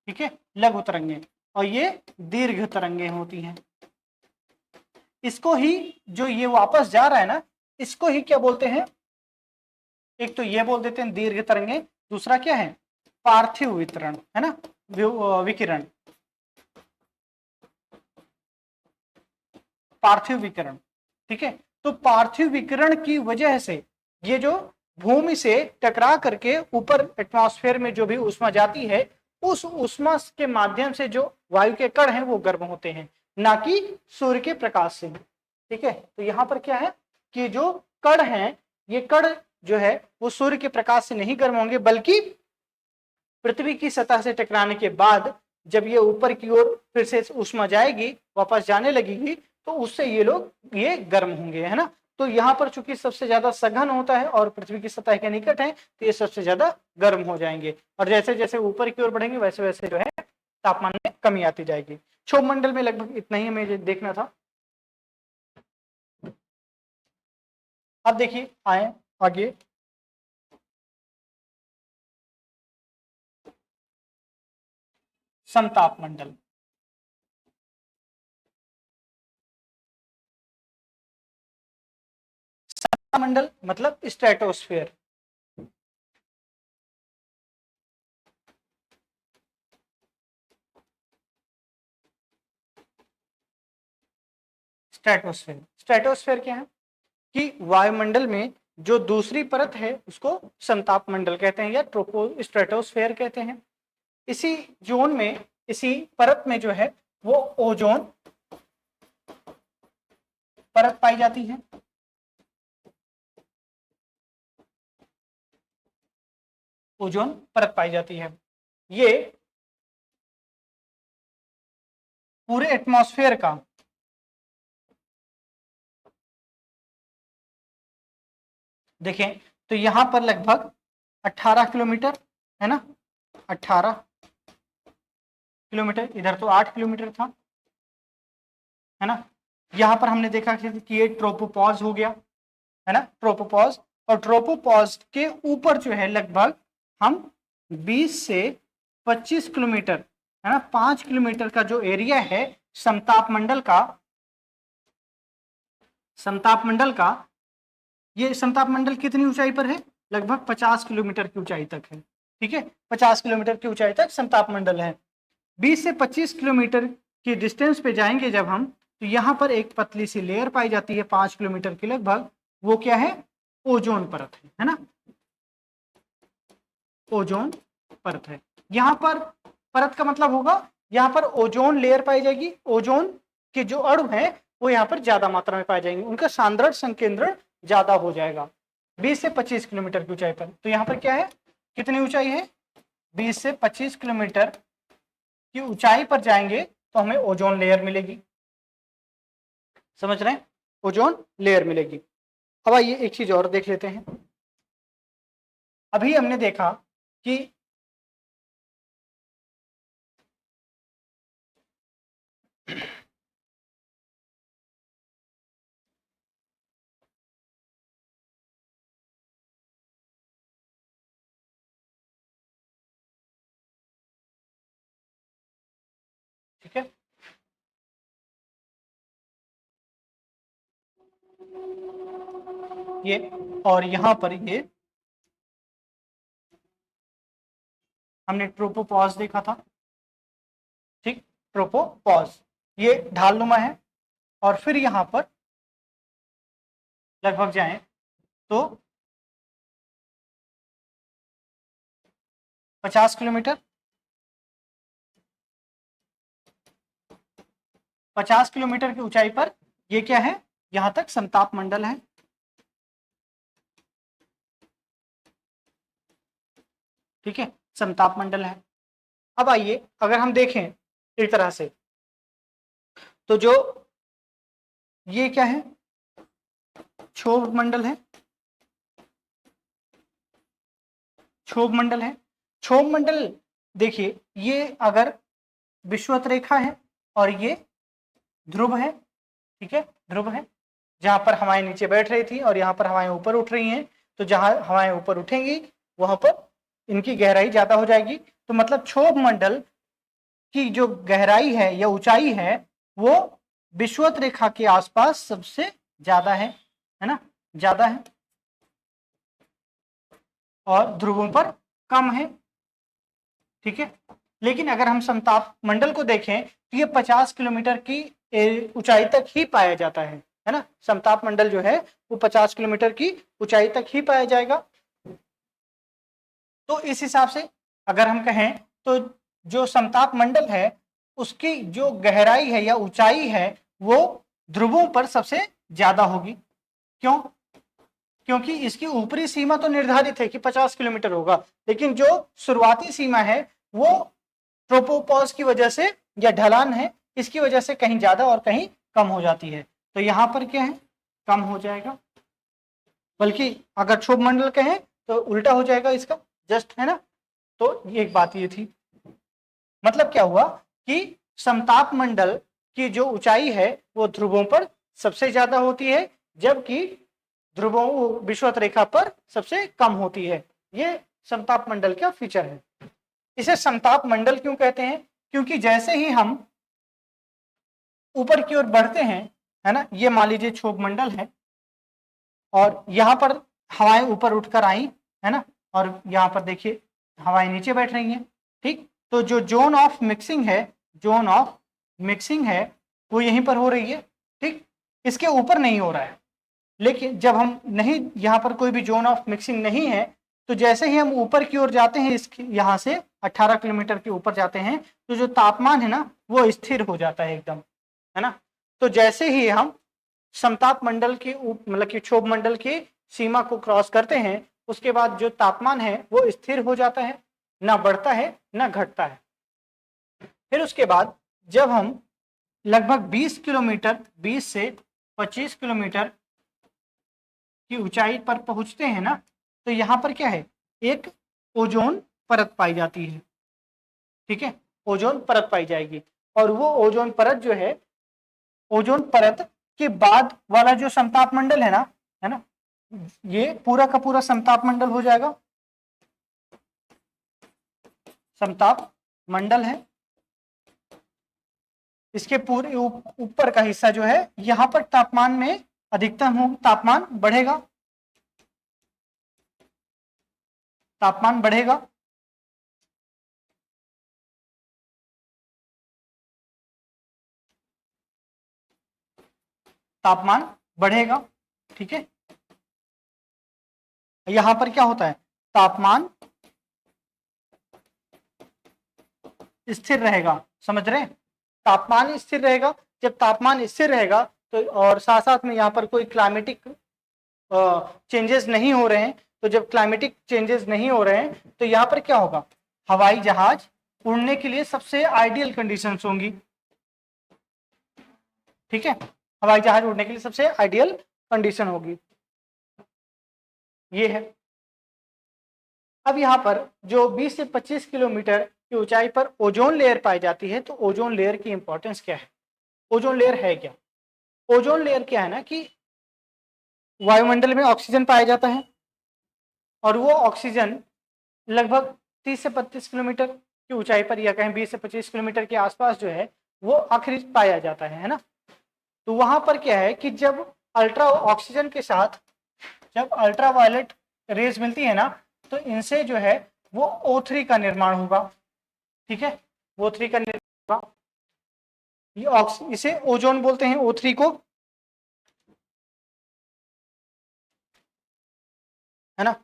ठीक है, लघु तरंगे, और ये दीर्घ तरंगे होती हैं। इसको ही जो ये वापस जा रहा है ना इसको ही क्या बोलते हैं? एक तो ये बोल देते हैं दीर्घ तरंगे, दूसरा क्या है? पार्थिव वितरण, है ना, विकिरण, पार्थिव विकिरण, ठीक है। तो पार्थिव विकिरण की वजह से ये जो भूमि से टकरा करके ऊपर एटमॉस्फेयर में जो भी ऊष्मा जाती है उस ऊष्मा के माध्यम से जो वायु के कण हैं वो गर्म होते हैं, ना कि सूर्य के प्रकाश से, ठीक है। तो यहाँ पर क्या है? कि जो कण हैं, ये कण जो है वो सूर्य के प्रकाश से नहीं गर्म होंगे, बल्कि पृथ्वी की सतह से टकराने के बाद जब ये ऊपर की ओर फिर से ऊष्मा जाएगी, वापस जाने लगेगी, तो उससे ये गर्म होंगे, है ना। तो यहाँ पर चूंकि सबसे ज्यादा सघन होता है और पृथ्वी की सतह के निकट है, तो ये सबसे ज्यादा गर्म हो जाएंगे, और जैसे जैसे ऊपर की ओर बढ़ेंगे वैसे वैसे जो है तापमान में कमी आती जाएगी। क्षोभ मंडल में लगभग इतना ही हमें देखना था। अब देखिए आए आगे, समताप मंडल। मंडल मतलब स्ट्रेटोस्फेयर। स्ट्रेटोस्फेयर, स्ट्रेटोस्फेयर क्या है कि वायुमंडल में जो दूसरी परत है उसको समताप मंडल कहते हैं या ट्रोपो स्ट्रेटोस्फेयर कहते हैं। इसी जोन में, इसी परत में जो है वो ओजोन परत पाई जाती है। ओजोन परत पाई जाती है। ये पूरे एटमॉस्फेयर का देखें तो यहां पर लगभग 18 किलोमीटर है ना, 18 किलोमीटर, इधर तो 8 किलोमीटर था, है ना। यहां पर हमने देखा कि ये ट्रोपोपॉज हो गया, है ना, ट्रोपोपॉज। और ट्रोपोपॉज के ऊपर जो है लगभग हम 20 से 25 किलोमीटर, है ना, 5 किलोमीटर का जो एरिया है समताप मंडल का, समताप मंडल का, ये समताप मंडल कितनी ऊंचाई पर है, लगभग 50 किलोमीटर की ऊंचाई तक है। ठीक है, 50 किलोमीटर की ऊंचाई तक समताप मंडल है। 20 से 25 किलोमीटर की डिस्टेंस पे जाएंगे जब हम, तो यहाँ पर एक पतली सी लेयर पाई जाती है 5 किलोमीटर की लगभग, वो क्या है, ओजोन परत है ना, ओजोन परत है। यहाँ पर परत का मतलब होगा यहाँ पर ओजोन लेयर पाई जाएगी, ओजोन के जो अणु हैं वो यहाँ पर ज्यादा मात्रा में पाए जाएंगे, उनका सांद्रण संकेंद्रण ज्यादा हो जाएगा 20 से 25 किलोमीटर की ऊंचाई पर। तो यहाँ पर क्या है, कितनी ऊंचाई है, 20 से 25 किलोमीटर की ऊंचाई पर जाएंगे तो हमें ओजोन लेयर मिलेगी, समझ रहे हैं, ओजोन लेयर मिलेगी। अब आइए एक चीज और देख लेते हैं। अभी हमने देखा कि ठीक है, ये और यहां पर ये हमने ट्रोपोपॉज देखा था, ठीक, ट्रोपोपॉज ये ढालनुमा है, और फिर यहां पर लगभग जाएं तो 50 किलोमीटर, 50 किलोमीटर की ऊंचाई पर ये क्या है, यहां तक समताप मंडल है। ठीक है, समताप मंडल है। अब आइए अगर हम देखें एक तरह से, तो जो ये क्या है, क्षोभ मंडल है, क्षोभ मंडल है। क्षोभ मंडल देखिए, ये अगर विषुवत रेखा है और ये ध्रुव है, ठीक है, ध्रुव है, जहां पर हवाएं नीचे बैठ रही थी और यहाँ पर हवाएं ऊपर उठ रही हैं, तो जहां हवाएं ऊपर उठेंगी वहां पर इनकी गहराई ज्यादा हो जाएगी। तो मतलब क्षोभ मंडल की जो गहराई है या ऊंचाई है वो विषुवत रेखा के आसपास सबसे ज्यादा है ना, ज्यादा है, और ध्रुवों पर कम है। ठीक है, लेकिन अगर हम समताप मंडल को देखें तो ये 50 किलोमीटर की ऊंचाई तक ही पाया जाता है ना, समताप मंडल जो है वो 50 किलोमीटर की ऊंचाई तक ही पाया जाएगा। तो इस हिसाब से अगर हम कहें तो जो समताप मंडल है उसकी जो गहराई है या ऊंचाई है वो ध्रुवों पर सबसे ज्यादा होगी। क्यों? क्योंकि इसकी ऊपरी सीमा तो निर्धारित है कि 50 किलोमीटर होगा, लेकिन जो शुरुआती सीमा है वो ट्रोपोपॉज की वजह से या ढलान है, इसकी वजह से कहीं ज्यादा और कहीं कम हो जाती है। तो यहां पर क्या है, कम हो जाएगा, बल्कि अगर क्षोभ मंडल कहें तो उल्टा हो जाएगा इसका, जस्ट, है ना। तो एक बात ये थी, मतलब क्या हुआ कि समताप मंडल की जो ऊंचाई है वो ध्रुवों पर सबसे ज्यादा होती है, जबकि ध्रुवों विषुवत रेखा पर सबसे कम होती है। ये समताप मंडल का फीचर है। इसे समताप मंडल क्यों कहते हैं? क्योंकि जैसे ही हम ऊपर की ओर बढ़ते हैं, है ना, ये मान लीजिए क्षोभ मंडल है और यहाँ पर हवाएं ऊपर उठकर आई, है ना, और यहाँ पर देखिए हवाएं नीचे बैठ रही हैं, ठीक। तो जो जोन ऑफ मिक्सिंग है, जोन ऑफ मिक्सिंग है वो यहीं पर हो रही है, ठीक, इसके ऊपर नहीं हो रहा है। लेकिन जब हम नहीं, यहाँ पर कोई भी जोन ऑफ मिक्सिंग नहीं है, तो जैसे ही हम ऊपर की ओर जाते हैं, इसकी यहाँ से 18 किलोमीटर के ऊपर जाते हैं, तो जो तापमान है ना वो स्थिर हो जाता है एकदम, है ना। तो जैसे ही हम समताप मंडल की मतलब कि क्षोभ मंडल की सीमा को क्रॉस करते हैं, उसके बाद जो तापमान है वो स्थिर हो जाता है, ना बढ़ता है ना घटता है। फिर उसके बाद जब हम लगभग 20 किलोमीटर, 20 से 25 किलोमीटर की ऊंचाई पर पहुंचते हैं ना, तो यहाँ पर क्या है, एक ओजोन परत पाई जाती है, ठीक है, ओजोन परत पाई जाएगी। और वो ओजोन परत जो है, ओजोन परत के बाद वाला जो समताप मंडल है ना, ये पूरा का पूरा समताप मंडल हो जाएगा, समताप मंडल है। इसके पूरे ऊपर का हिस्सा जो है, यहां पर तापमान में अधिकतम हो, तापमान बढ़ेगा, तापमान बढ़ेगा, तापमान बढ़ेगा, ठीक है। यहां पर क्या होता है, तापमान स्थिर रहेगा, समझ रहे हैं, तापमान स्थिर रहेगा। जब तापमान स्थिर रहेगा तो, और साथ साथ में यहाँ पर कोई क्लाइमेटिक चेंजेस नहीं हो रहे हैं, तो जब क्लाइमेटिक चेंजेस नहीं हो रहे हैं तो यहाँ पर क्या होगा, हवाई जहाज उड़ने के लिए सबसे आइडियल कंडीशंस होंगी, ठीक है, हवाई जहाज उड़ने के लिए सबसे आइडियल कंडीशन होगी, ये है। अब यहाँ पर जो 20 से 25 किलोमीटर की ऊंचाई पर ओजोन लेयर पाई जाती है, तो ओजोन लेयर की इंपॉर्टेंस क्या है, ओजोन लेयर है क्या? ओजोन लेयर क्या है ना कि वायुमंडल में ऑक्सीजन पाया जाता है, और वो ऑक्सीजन लगभग 30 से 32 किलोमीटर की ऊंचाई पर, या कहें 20 से 25 किलोमीटर के आसपास जो है वो आखिरी पाया जाता है ना। तो वहां पर क्या है कि जब अल्ट्रा ऑक्सीजन के साथ जब अल्ट्रा वायलेट रेज मिलती है ना, तो इनसे जो है वो O3 का निर्माण होगा, ठीक है, O3 का निर्माण होगा। ये इसे ओजोन बोलते हैं, O3 को, है ना।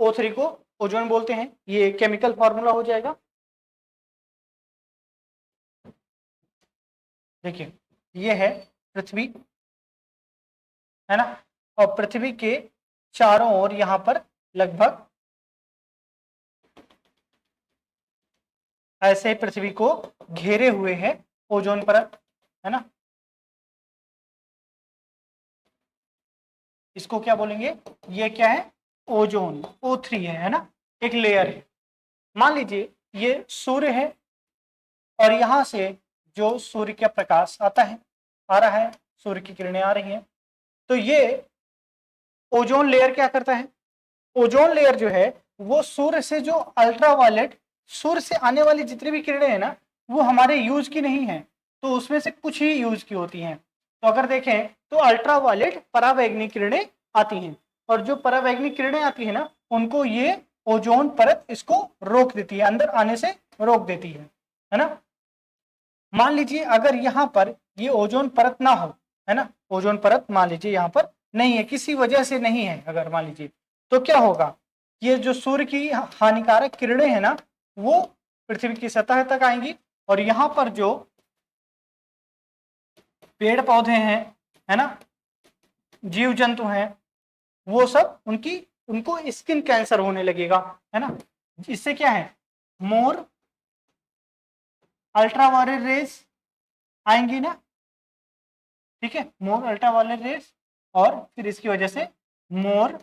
O3 को ओजोन बोलते हैं, ये केमिकल फॉर्मूला हो जाएगा। देखिए ये है पृथ्वी, है ना, और पृथ्वी के चारों ओर यहां पर लगभग ऐसे पृथ्वी को घेरे हुए है ओजोन परत, है ना। इसको क्या बोलेंगे, ये क्या है, ओजोन, O3 है ना, एक लेयर है। मान लीजिए ये सूर्य है और यहां से जो सूर्य का प्रकाश आता है, आ रहा है, सूर्य की किरणें आ रही हैं, तो ये ओजोन लेयर क्या करता है, ओजोन लेयर जो है वो सूर्य से जो अल्ट्रावायलेट, सूर्य से आने वाली जितनी भी किरणें हैं ना, वो हमारे यूज की नहीं है, तो उसमें से कुछ ही यूज की होती हैं। तो अगर देखें तो अल्ट्रावायलेट परावैंगनी किरणें आती हैं, और जो परावैंगनी किरणें आती है ना, उनको ये ओजोन परत इसको रोक देती है, अंदर आने से रोक देती है ना। मान लीजिए अगर यहाँ पर ये ओजोन परत ना हो, है ना, ओजोन परत मान लीजिए यहाँ पर नहीं है, किसी वजह से नहीं है, अगर मान लीजिए, तो क्या होगा, ये जो सूर्य की हानिकारक किरणें हैं ना, वो पृथ्वी की सतह तक आएंगी, और यहाँ पर जो पेड़ पौधे हैं, है ना, जीव जंतु हैं, वो सब उनको स्किन कैंसर होने लगेगा, है ना। इससे क्या है, मोर अल्ट्रावायलेट रेज आएंगी ना, ठीक है, मोर अल्ट्रावायलेट रेज, और फिर इसकी वजह से मोर